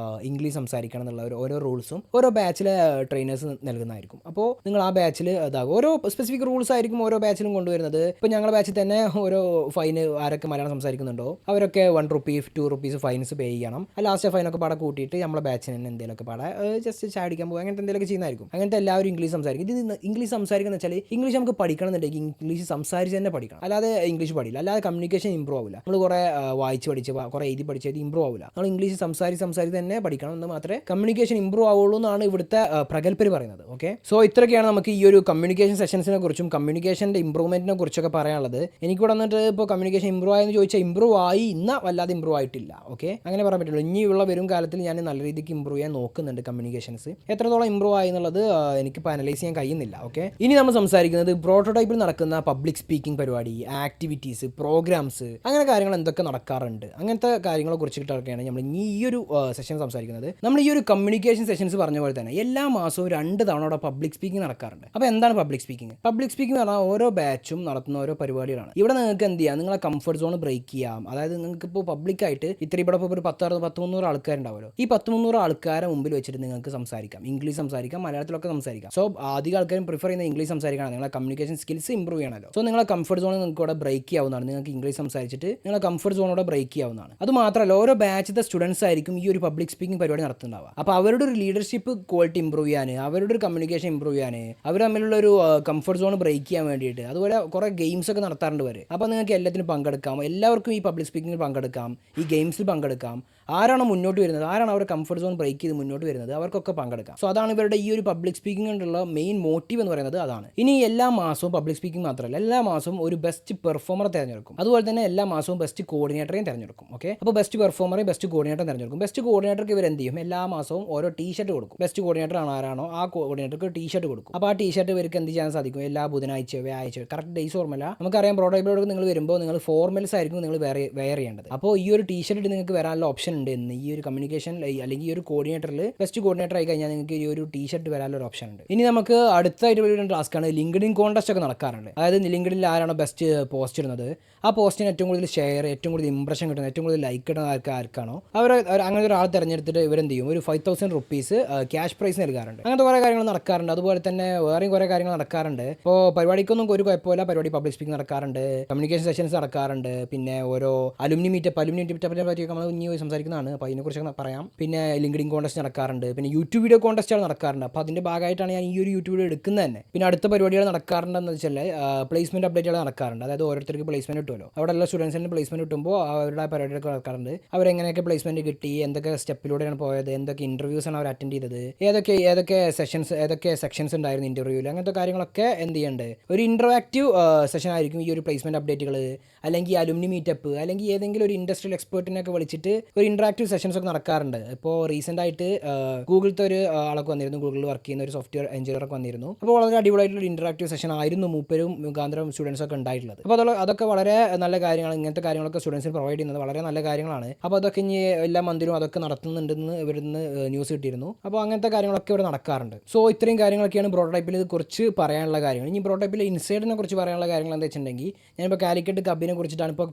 ഇംഗ്ലീഷ് സംസാരിക്കണം എന്നുള്ള ഓരോ റൂൾസും ഓരോ ബാച്ചിലെ ട്രെയിനേഴ്സ് നൽകുന്നതായിരിക്കും. അപ്പോൾ നിങ്ങൾ ആ ബാച്ചിൽ ഇതാകും. ഓരോ സ്പെസിഫിക് റൂൾസ് ആയിരിക്കും ഓരോ ബാച്ചിലും കൊണ്ടുവരുന്നത്. ഇപ്പോൾ ഞങ്ങളുടെ ബാച്ചിൽ തന്നെ ഓരോ ഫൈന് ആരൊക്കെ മലയാളം സംസാരിക്കുന്നുണ്ടോ അവരൊക്കെ ₹1, ₹2 ഫൈൻസ് പേ ചെയ്യണം. ലാസ്റ്റ് ഫൈനൊക്കെ പാടെ കൂട്ടിയിട്ട് നമ്മളെ ബാച്ചിന് തന്നെ എന്തെങ്കിലുമൊക്കെ പാടെ ജസ്റ്റ് ചാടിക്കാൻ പോകുക അങ്ങനത്തെ എന്തെങ്കിലുമൊക്കെ ചെയ്യുന്നതായിരിക്കും. അങ്ങനത്തെ എല്ലാവരും ഇംഗ്ലീഷ് സംസാരിക്കും. ഇത് ഇംഗ്ലീഷ് സംസാരിക്കുന്ന വെച്ചാൽ ഇംഗ്ലീഷ് നമുക്ക് പഠിക്കണം എന്നുണ്ടെങ്കിൽ ഇംഗ്ലീഷ് സംസാരിച്ച് തന്നെ പഠിക്കണം. അല്ലാതെ ഇംഗ്ലീഷ് പഠില്ല. അല്ലാതെ കമ്മ്യൂണിക്കേഷൻ ഇമ്പ്രൂവ് ആവില്ല. നമ്മൾ കുറേ വായിച്ച് പഠിച്ച് കുറേ എഴുതി പഠിച്ചത് ഇമ്പ്രൂവ് ആവില്ല. നമ്മൾ ഇംഗ്ലീഷ് സംസാരിച്ച് തന്നെ പഠിക്കണം. എന്ന് മാത്രമേ കമ്മ്യൂണിക്കേഷൻ ഇമ്പ്രൂവ് ആവുള്ളൂ എന്നാണ് ഇവിടുത്തെ പ്രഗത്ഭർ പറയുന്നത്. ഓക്കെ, സോ ഇത്രയൊക്കെയാണ് നമുക്ക് ഈ ഒരു കമ്മ്യൂണിക്കേഷൻ സെഷൻസിനെ കുറിച്ചും കമ്മ്യൂണിക്കേഷൻ്റെ ഇമ്പ്രൂവ്മെൻറ്റിനെ കുറിച്ചൊക്കെ പറയാനുള്ളത്. എനിക്കിവിടെ വന്നിട്ട് ഇപ്പോൾ കമ്മ്യൂണിക്കേഷൻ ഇമ്പ്രൂവ് ആയെന്ന് ചോദിച്ചാൽ ഇമ്പ്രൂവ് ആയി, എന്നാൽ വല്ലാതെ ഇമ്പ്രൂവ് ആയിട്ടില്ല. ഓക്കെ, അങ്ങനെ പറയാൻ പറ്റുള്ളൂ. ഇനിയുള്ള വരും കാലത്തിൽ ഞാൻ നല്ല രീതിക്ക് ഇമ്പ്രൂവ് ചെയ്യാൻ നോക്കുന്നുണ്ട്. കമ്മ്യൂണിക്കേഷൻസ് എത്രത്തോളം ഇമ്പ്രൂവ് ആയി എന്നുള്ളത് എനിക്കിപ്പോൾ അനലൈസ് ചെയ്യാൻ കഴിയുന്നില്ല. ഓക്കെ, ഇനി നമ്മൾ സംസാരിക്കുന്നത് പ്രോട്ടോടൈപ്പിൽ നടക്കുന്ന പബ്ലിക് സ്പീക്കിംഗ് പരിപാടി, ആക്ടിവിറ്റീസ്, പ്രോഗ്രാംസ്, അങ്ങനെ കാര്യങ്ങൾ എന്തൊക്കെ നടക്കാറുണ്ട്, അങ്ങനത്തെ കാര്യങ്ങളെ കുറിച്ചിട്ടൊക്കെയാണ് നമ്മൾ ഈ ഒരു സെഷൻ സംസാരിക്കുന്നത്. നമ്മൾ ഈ ഒരു കമ്മ്യൂണിക്കേഷൻ സെഷൻസ് പറഞ്ഞ പോലെ തന്നെ എല്ലാ മാസവും 2 തവണ അവിടെ പബ്ലിക് സ്പീക്കിംഗ് നടക്കാറുണ്ട്. അപ്പോൾ എന്താണ് പബ്ലിക് സ്പീക്കിംഗ്? പബ്ലിക് സ്പീക്കിംഗ് പറഞ്ഞാൽ ഓരോ ബാച്ചും നടത്തുന്ന ഓരോ പരിപാടികളാണ്. ഇവിടെ നിങ്ങൾക്ക് എന്ത് ചെയ്യാം, നിങ്ങളെ കംഫർട്ട് സോൺ ബ്രേക്ക് ചെയ്യാം. അതായത് നിങ്ങൾക്ക് ഇപ്പോൾ പബ്ലിക്കായിട്ട് ഇവിടെ ഇപ്പോൾ ഒരു 10-300 ആൾക്കാരുണ്ടാവുമല്ലോ. ഈ 10-300 ആൾക്കാരെ മുമ്പിൽ വെച്ചിട്ട് നിങ്ങൾക്ക് സംസാരിക്കാം. ഇംഗ്ലീഷ് സംസാരിക്കാം, മലയാളത്തിലൊക്കെ സംസാരിക്കാം. സോ അധികം ആൾക്കാരും പ്രിഫർ ചെയ്യുന്ന ഇംഗ്ലീഷ് സംസാരിക്കണം. നിങ്ങളെ കമ്മ്യൂണിക്കേഷൻ സ്കിൽസ് ഇമ്പ്രൂവ് ചെയ്യണമല്ലോ. സോ നിങ്ങളെ കംഫർട്ട് സോൺ നിങ്ങൾക്ക് ഇവിടെ ബ്രേക്ക് ചെയ്യാവുന്നതാണ്. നിങ്ങൾക്ക് ഇംഗ്ലീഷ് സംസാരിച്ചിട്ട് നിങ്ങളെ കംഫർട്ട് സോണോടെ ബ്രേക്ക് ചെയ്യാവുന്നതാണ്. അത് മാത്രമല്ല ഓരോ ബാച്ചിലെ സ്റ്റുഡൻസ് ആയിരിക്കും ഈ ഒരു പബ്ലിക് സ്പീക്കിംഗ് പരിപാടി നടത്തുന്നുണ്ടാവുക. അപ്പോൾ അവരുടെ ഒരു ലീഡർഷിപ്പ് ക്വാളിറ്റി ഇമ്പ്രൂവ് ചെയ്യാൻ, അവരുടെ ഒരു കമ്മ്യൂണിക്കേഷൻ ഇമ്പ്രൂവ് ചെയ്യാൻ, അവർ തമ്മിലുള്ള ഒരു കംഫർട്ട് സോൺ ബ്രേക്ക് ചെയ്യാൻ വേണ്ടിയിട്ട് അതുപോലെ കുറേ ഗെയിംസ് ഒക്കെ നടത്താറുണ്ട് വരെ. അപ്പോൾ നിങ്ങൾക്ക് എല്ലാത്തിനും പങ്കെടുക്കാം. എല്ലാവർക്കും ഈ പബ്ലിക് സ്പീക്കിങ്ങിൽ പങ്കെടുക്കാം, ഈ ഗെയിംസിൽ പങ്കെടുക്കാം. ആരാണോ മുന്നോട്ട് വരുന്നത്, ആരാണ് അവരുടെ കംഫർട്ട് സോൺ ബ്രേക്ക് ചെയ്ത് മുന്നോട്ട് വരുന്നത്, അവർക്കൊക്കെ പങ്കെടുക്കാം. സോ അതാണ് ഇവരുടെ ഈ ഒരു പബ്ലിക് സ്പീക്കിംഗ് കൊണ്ടുള്ള മെയിൻ മോട്ടീവ് എന്ന് പറയുന്നത് അതാണ്. ഇനി എല്ലാ മാസവും പബ്ലിക് സ്പീക്കിംഗ് മാത്രമല്ല, എല്ലാ മാസവും ഒരു ബെസ്റ്റ് പെർഫോമറെ തിരഞ്ഞെടുക്കും. അതുപോലെ തന്നെ എല്ലാ മാസവും ബെസ്റ്റ് കോർഡിനേറ്ററെയും തിരഞ്ഞെടുക്കും. ഓക്കെ, അപ്പോൾ ബെസ്റ്റ് പെർഫോമറെയും ബെസ്റ്റ് കോർഡിനേറ്റർ തിരഞ്ഞെടുക്കും. ബെസ്റ്റ് കോർഡിനേറ്റർക്ക് ഇവർ എന്ത് ചെയ്യും, എല്ലാ മാസവും ഓരോ ടീഷർട്ട് കൊടുക്കും. ബെസ്റ്റ് കോർഡിനേറ്റർ ആരാണോ ആ കോർഡിനേറ്റർക്ക് ടീഷർട്ട് കൊടുക്കും. അപ്പോൾ ആ ടീഷർട്ട് ഇവർക്ക് എന്ത് ചെയ്യാൻ സാധിക്കും, എല്ലാ ബുധനാഴ്ച വ്യാഴ്ച കറക്റ്റ് ഡേയ്സ് ഓർമ്മല്ല. നമുക്കറിയാം പ്രോട്ടോടൈപ്പിലോട് നിങ്ങൾ വരുമ്പോൾ നിങ്ങൾ ഫോർമൽസ് ആയിരിക്കും നിങ്ങൾ വെയർ ചെയ്യേണ്ടത്. അപ്പോൾ ഈ ഒരു ടീഷർട്ട് നിങ്ങൾക്ക് വരാനുള്ള ഓപ്ഷൻ ഉണ്ട് എന്ന് ഈ ഒരു കമ്മ്യൂണിക്കേഷൻ അല്ലെങ്കിൽ ഈ ഒരു കോർഡിനേറ്ററിൽ ബെസ്റ്റ് കോർഡിനേറ്റർ ആയി കഴിഞ്ഞാൽ നിങ്ങൾക്ക് ഈ ഒരു ടീഷർട്ട് വരാനുള്ള ഒരു ഓപ്ഷൻ ഉണ്ട്. ഇനി നമുക്ക് അടുത്തായിട്ട് വരുന്ന ടാസ്ക്കാണ് ലിങ്ക്ഡിൻ കോൺടെസ്റ്റ് ഒക്കെ നടക്കാറുണ്ട്. അതായത് ലിങ്ക്ഡിനിൽ ആരാണോ ബെസ്റ്റ് പോസ്റ്റ് ഇടുന്നത് ആ പോസ്റ്റിന് ഏറ്റവും കൂടുതൽ ഷെയർ, ഏറ്റവും കൂടുതൽ ഇംപ്രഷൻ കിട്ടുന്നത്, ഏറ്റവും കൂടുതൽ ലൈക്ക് കിട്ടുന്ന ആർക്കാണോ അവർ അങ്ങനെ ഒരാൾ തിരഞ്ഞെടുത്തിട്ട് ഇവരെന്ത് ചെയ്യും, ഒരു ₹5,000 ക്യാഷ് പ്രൈസ് നൽകാറുണ്ട്. അങ്ങനത്തെ കുറേ കാര്യങ്ങൾ നടക്കാറുണ്ട്. അതുപോലെ തന്നെ വേറെയും കുറേ കാര്യങ്ങൾ നടക്കാറുണ്ട്. ഇപ്പോൾ പരിപാടിക്കൊന്നും ഒരു കുഴപ്പമില്ല, പരിപാടി പബ്ലിക് സ്പീക്കിംഗ് നടക്കാറുണ്ട്, കമ്മ്യൂണിക്കേഷൻ സെഷൻസ് നടക്കാറുണ്ട്. പിന്നെ ഓരോ അലുമിനി മീറ്റപ്പിനെ പറ്റിയൊക്കെ നമ്മൾ ഇനി സംസാരിക്കുന്നതാണ്. അപ്പോൾ അതിനെക്കുറിച്ചൊക്കെ പറയാം. പിന്നെ ലിങ്ക്ഡിൻ കോൺടെസ്റ്റ് നടക്കാറുണ്ട്. പിന്നെ യൂട്യൂബ് വീഡിയോ കോൺടെസ്റ്റുകൾ നടക്കാറുണ്ട്. അപ്പോൾ അതിൻ്റെ ഭാഗമായിട്ടാണ് ഞാൻ ഈ ഒരു യൂട്യൂബ് വീഡിയോ എടുക്കുന്നത് തന്നെ. പിന്നെ അടുത്ത പരിപാടികൾ നടക്കാറുണ്ടെന്ന് വെച്ചാൽ പ്ലേസ്മെൻറ്റ് അപ്ഡേറ്റുകൾ നടക്കാറുണ്ട്. അതായത് ഓരോരുത്തർക്ക് പ്ലേസ്മെൻറ്റ് കിട്ടുമല്ലോ. അവിടെ ഉള്ള സ്റ്റുഡൻസിന് പ്ലേസ്മെൻറ്റ് കിട്ടുമ്പോൾ അവരുടെ പരിപാടികളൊക്കെ നടക്കാറുണ്ട്. അവരെങ്ങനെയൊക്കെ പ്ലേസ്മെൻറ്റ് കിട്ടി, എന്തൊക്കെ സ്റ്റെപ്പിലൂടെയാണ് പോയത്, എന്തൊക്കെ ഇൻ്റർവ്യൂസാണ് അവർ അറ്റൻഡ് ചെയ്തത്, ഏതൊക്കെ സെക്ഷൻസ് ഉണ്ടായിരുന്നു ഇൻ്റർവ്യൂവിൽ, അങ്ങനത്തെ കാര്യങ്ങളൊക്കെ എന്ത് ചെയ്യുന്നുണ്ട്. ഒരു ഇൻട്രാക്റ്റീവ് സെഷൻ ആയിരിക്കും ഈ ഒരു പ്ലേസ്മെൻറ്റ് അപ്ഡേറ്റുകൾ, അല്ലെങ്കിൽ അലുമിനി മീറ്റപ്പ്, അല്ലെങ്കിൽ ഏതെങ്കിലും ഒരു ഇൻഡസ്ട്രിയൽ എക്സ്പേർട്ടിനൊക്കെ വിളിച്ചിട്ട് ഒരു ഇൻട്രാക്റ്റീവ് സെഷൻസ് ഒക്കെ നടക്കാറുണ്ട്. ഇപ്പോൾ റീസെൻ്റ് ആയിട്ട് ഗൂഗിളത്തെ ഒരു ആളൊക്കെ വന്നിരുന്നു, ഗൂഗിളിൽ വർക്ക് ചെയ്യുന്ന ഒരു സോഫ്റ്റ്വെയർ എഞ്ചിനീയർ ഒക്കെ വന്നിരുന്നു. അപ്പോൾ വളരെ അടിപൊളിയായിട്ടുള്ള ഇൻട്രാക്റ്റീവ് സെഷൻ ആയിരുന്നു മൂപ്പരും മുഖാന്തരം സ്റ്റുഡൻസ് ഒക്കെ ഉണ്ടായിട്ടുള്ളത്. അപ്പോൾ അതൊക്കെ വളരെ നല്ല കാര്യങ്ങൾ. ഇങ്ങനത്തെ കാര്യങ്ങളൊക്കെ സ്റ്റുഡൻസിന് പ്രൊവൈഡ് ചെയ്യുന്നത് വളരെ നല്ല കാര്യങ്ങളാണ്. അപ്പോൾ അതൊക്കെ ഇനി എല്ലാ മന്തിലും അതൊക്കെ നടത്തുന്നുണ്ടെന്ന് ഇവിടുന്ന് ന്യൂസ് കിട്ടിയിരുന്നു. അപ്പോൾ അങ്ങനത്തെ കാര്യങ്ങളൊക്കെ ഇവിടെ നടക്കാറുണ്ട്. സോ ഇത്രയും കാര്യങ്ങളൊക്കെയാണ് പ്രോട്ടോടൈപ്പിൽ ഇത് കുറിച്ച് പറയാനുള്ള കാര്യങ്ങൾ. ഇനി പ്രോട്ടോടൈപ്പിലെ ഇൻസൈഡിനെ കുറിച്ച് പറയാനുള്ള കാര്യങ്ങൾ എന്താ വെച്ചിട്ടുണ്ടെങ്കിൽ, ഞാനിപ്പോൾ കാലിക്കറ്റ് ഹബിനെ കുറിച്ചിട്ടാണ് ഇപ്പോൾ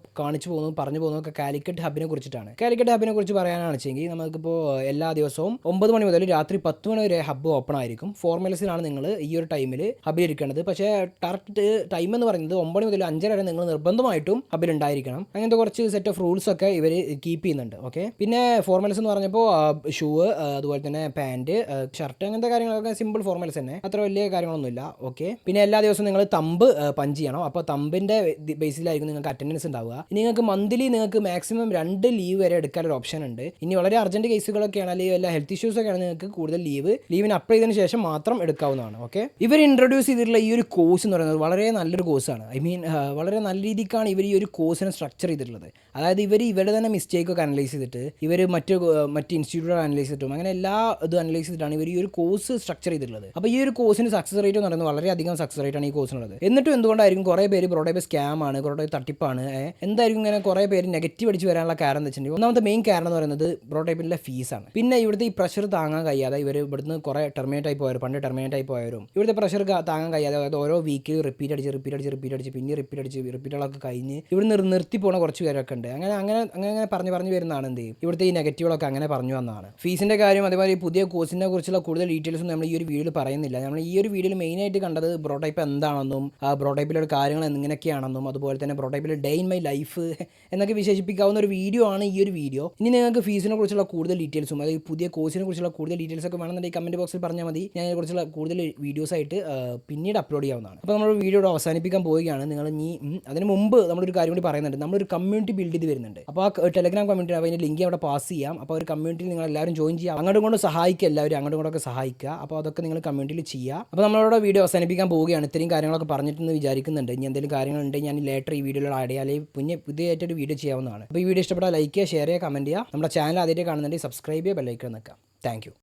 പറഞ്ഞു പോകുന്നത്. കാലിക്കറ്റ് ഹബിനെ കുറിച്ചിട്ടാണ്. കാലിക്കറ്റ് ഹബിനെ കുറിച്ച് പറയാനാണ് വെച്ചെങ്കിൽ, നമുക്കിപ്പോൾ എല്ലാ ദിവസവും 9 മണി മുതൽ രാത്രി 10 മണി വരെ ഹബ്ബ് ഓപ്പൺ ആയിരിക്കും. ഫോർമൽസിലാണ് നിങ്ങൾ ഈ ഒരു ടൈമിൽ ഹബിലിരിക്കേണ്ടത്. പക്ഷേ കറക്റ്റ് ടൈം എന്ന് പറയുന്നത് 9 മണി മുതൽ 5:30 വരെ നിങ്ങൾ നിർബന്ധമായിട്ടും ഹബിൽ ഉണ്ടായിരിക്കണം. അങ്ങനത്തെ കുറച്ച് സെറ്റ് ഓഫ് റൂൾസ് ഒക്കെ ഇവർ കീപ്പ് ചെയ്യുന്നുണ്ട്. ഓക്കെ, പിന്നെ ഫോർമൽസ് എന്ന് പറഞ്ഞപ്പോൾ ഷൂ, അതുപോലെ തന്നെ പാൻറ്, ഷർട്ട്, അങ്ങനത്തെ കാര്യങ്ങളൊക്കെ സിമ്പിൾ ഫോർമൽസ് തന്നെ, അത്ര വലിയ കാര്യങ്ങളൊന്നുമില്ല. ഓക്കെ, പിന്നെ എല്ലാ ദിവസവും നിങ്ങൾ തമ്പ് പഞ്ച് ചെയ്യണം. അപ്പോൾ തമ്പിൻ്റെ ബേസിലായിരിക്കും നിങ്ങൾക്ക് അറ്റൻഡൻസ് ഉണ്ടാവുക. നിങ്ങൾക്ക് മന്ത്ലി നിങ്ങൾക്ക് മാക്സിമം 2 ലീവ് വരെ എടുക്കാനൊരു ഓപ്ഷൻ ഉണ്ട്. ഇനി വളരെ അർജന്റ് കേസുകളൊക്കെ ആണെങ്കിൽ വല്ല ഹെൽത്ത് ഇഷ്യൂസ് ഒക്കെ ആണെങ്കിൽ നിങ്ങൾക്ക് കൂടുതൽ ലീവിന് അപ്ലൈ ചെയ്തതിന് ശേഷം മാത്രം എടുക്കാവുന്നതാണ്. ഓക്കെ, ഇവർ ഇൻട്രൊഡ്യൂസ് ചെയ്തിട്ടുള്ള ഈ ഒരു കോഴ്സ് എന്ന് പറയുന്നത് വളരെ നല്ലൊരു കോഴ്സാണ്. വളരെ നല്ല രീതിക്കാണ് ഇവർ ഈ ഒരു കോഴ്സിനെ സ്ട്രക്ചർ ചെയ്തിട്ടുള്ളത്. അതായത് ഇവരുടെ തന്നെ മിസ്റ്റേക്കൊക്കെ അനലൈസ് ചെയ്തിട്ട് ഇവർ മറ്റ് ഇൻസ്റ്റിറ്റ്യൂട്ടുകൾ അനലൈസ് ചെയ്തിട്ടും അങ്ങനെ എല്ലാ ഇതും അനലൈസ് ചെയ്തിട്ടാണ് ഇവർ ഈ ഒരു കോഴ്സ് സ്ട്രക്ചർ ചെയ്തിട്ടുള്ളത്. അപ്പോൾ ഈ ഒരു കോഴ്സിന് സക്സസ് റേറ്റ് എന്ന് പറയുന്നത് വളരെയധികം സക്സസ് റേറ്റാണ് ഈ കോഴ്സിനുള്ളത്. എന്നിട്ടും എന്തുകൊണ്ടായിരിക്കും കുറേ പേര് പ്രോട്ടോടൈപ്പ് സ്കാം ആണ്, പ്രോട്ടോടൈപ്പ് തട്ടിപ്പാണ്, എന്തായിരിക്കും ഇങ്ങനെ കുറേ പേര് നെഗറ്റീവ് അടിച്ച് വരാനുള്ള കാരണം എന്ന് വെച്ചിട്ടുണ്ടെങ്കിൽ, ഒന്നാമത്തെ മെയിൻ കാരണം എന്ന് പറയുന്നത് ബ്രോ ടൈപ്പിലെ ഫീസാണ്. പിന്നെ ഇവിടുത്തെ ഈ പ്രഷർ താങ്ങാൻ കഴിയാതെ ഇവർ ഇവിടുന്ന് കുറേ ടെർമിനേറ്റ് ആയി പോയവരും പണ്ട് ടെർമിനേറ്റ് ആയി പോയവരും ഇവിടുത്തെ പ്രഷർ താങ്ങാൻ കഴിയാതെ അതായത് ഓരോ വീക്കിൽ റിപ്പീറ്റ് അടിച്ച് പിന്നെ റിപ്പീറ്റുകളൊക്കെ കഴിഞ്ഞ് ഇവിടുന്ന് നിർത്തി പോകുന്ന കുറച്ച് പേരൊക്കെ ഉണ്ട്. അങ്ങനെ പറഞ്ഞു വരുന്നതാണ് എന്ത് ചെയ്യും ഇവിടുത്തെ ഈ നെഗറ്റീവുകളൊക്കെ അങ്ങനെ പറഞ്ഞു വന്നതാണ്. ഫീസിൻ്റെ കാര്യം അതേപോലെ ഈ പുതിയ കോഴ്സിനെ കുറിച്ചുള്ള കൂടുതൽ ഡീറ്റെയിൽസും നമ്മൾ ഈ ഒരു വീഡിയോയിൽ പറയുന്നില്ല. നമ്മൾ ഈ ഒരു വീഡിയോയിൽ മെയിനായിട്ട് കണ്ടത് ബ്രോ ടൈപ്പ് എന്താണെന്നും ബ്രോ ടൈപ്പിലുള്ള കാര്യങ്ങൾ എങ്ങനെയൊക്കെയാണെന്നും അതുപോലെ തന്നെ ബ്രോ ടൈപ്പിൽ ഡേ ഇൻ മൈ ലൈഫ് എന്നൊക്കെ വിശേഷിപ്പിക്കാവുന്ന ഒരു വീഡിയോ ആണ് ഈ ഒരു വീഡിയോ. ഇനി നിങ്ങൾക്ക് ഫീസിനെ കുറിച്ചുള്ള കൂടുതൽ ഡീറ്റെയിൽസും അതായത് പുതിയ കോഴ്സിനെ കുറിച്ചുള്ള കൂടുതൽ ഡീറ്റെയിൽസ് ഒക്കെ വേണമെന്നുണ്ടെങ്കിൽ കമൻറ്റ് ബോക്സിൽ പറഞ്ഞാൽ മതി. ഞാൻ ഇതിനെക്കുറിച്ചുള്ള കൂടുതൽ വീഡിയോസ് ആയിട്ട് പിന്നീട് അപ്ലോഡ് ചെയ്യാവുന്നതാണ്. അപ്പോൾ നമ്മൾ വീഡിയോയുടെ അവസാനിപ്പിക്കാൻ പോവുകയാണ്. നിങ്ങൾ ഇനി അതിന് മുമ്പ് നമ്മളൊരു കാര്യം കൂടി പറയുന്നുണ്ട്. നമ്മളൊരു കമ്മ്യൂണിറ്റി ബിൽഡ് ചെയ്ത് വരുന്നുണ്ട്. അപ്പോൾ ആ ടെലഗ്രാം കമ്മ്യൂണിറ്റി അതിൻ്റെ ലിങ്ക് അവിടെ പാസ് ചെയ്യാം. അപ്പോൾ ഒരു കമ്മ്യൂണിറ്റിയിൽ നിങ്ങൾ എല്ലാവരും ജോയിൻ ചെയ്യുക. അങ്ങോട്ടും ഇങ്ങോട്ടും സഹായിക്കുക, എല്ലാവരും അങ്ങോട്ടും ഇങ്ങോട്ടൊക്കെ സഹായിക്കുക. അപ്പോൾ അതൊക്കെ നിങ്ങൾ കമ്മ്യൂണിറ്റിയിൽ ചെയ്യുക. അപ്പോൾ നമ്മളോട് വീഡിയോ അവസാനിപ്പിക്കാൻ പോവുകയാണ്. ഇത്രയും കാര്യങ്ങളൊക്കെ പറഞ്ഞിട്ടെന്ന് വിചാരിക്കുന്നുണ്ട്. ഇനി എന്തെങ്കിലും കാര്യങ്ങളുണ്ടെങ്കിൽ ഞാൻ ലേറ്റർ ഈ വീഡിയോയിൽ ആഡ് ചെയ്യാം, അല്ലെങ്കിൽ പുതിയതായിട്ടൊരു വീഡിയോ ചെയ്യാവുന്നതാണ്. അപ്പോൾ ഈ വീഡിയോ ഇഷ്ടപ്പെട്ടാൽ ലൈക്ക് ചെയ്യുക, ഷെയർ ചെയ്യുക, കമൻറ്റ് ചെയ്യുക. നമ്മുടെ ചാനൽ ആദ്യമായിട്ട് കാണുന്നുണ്ടെങ്കിൽ സബ്സ്ക്രൈബ് ചെയ്യുക, ബെല്ലൈക്കൺ നിൽക്കാം. Thank you.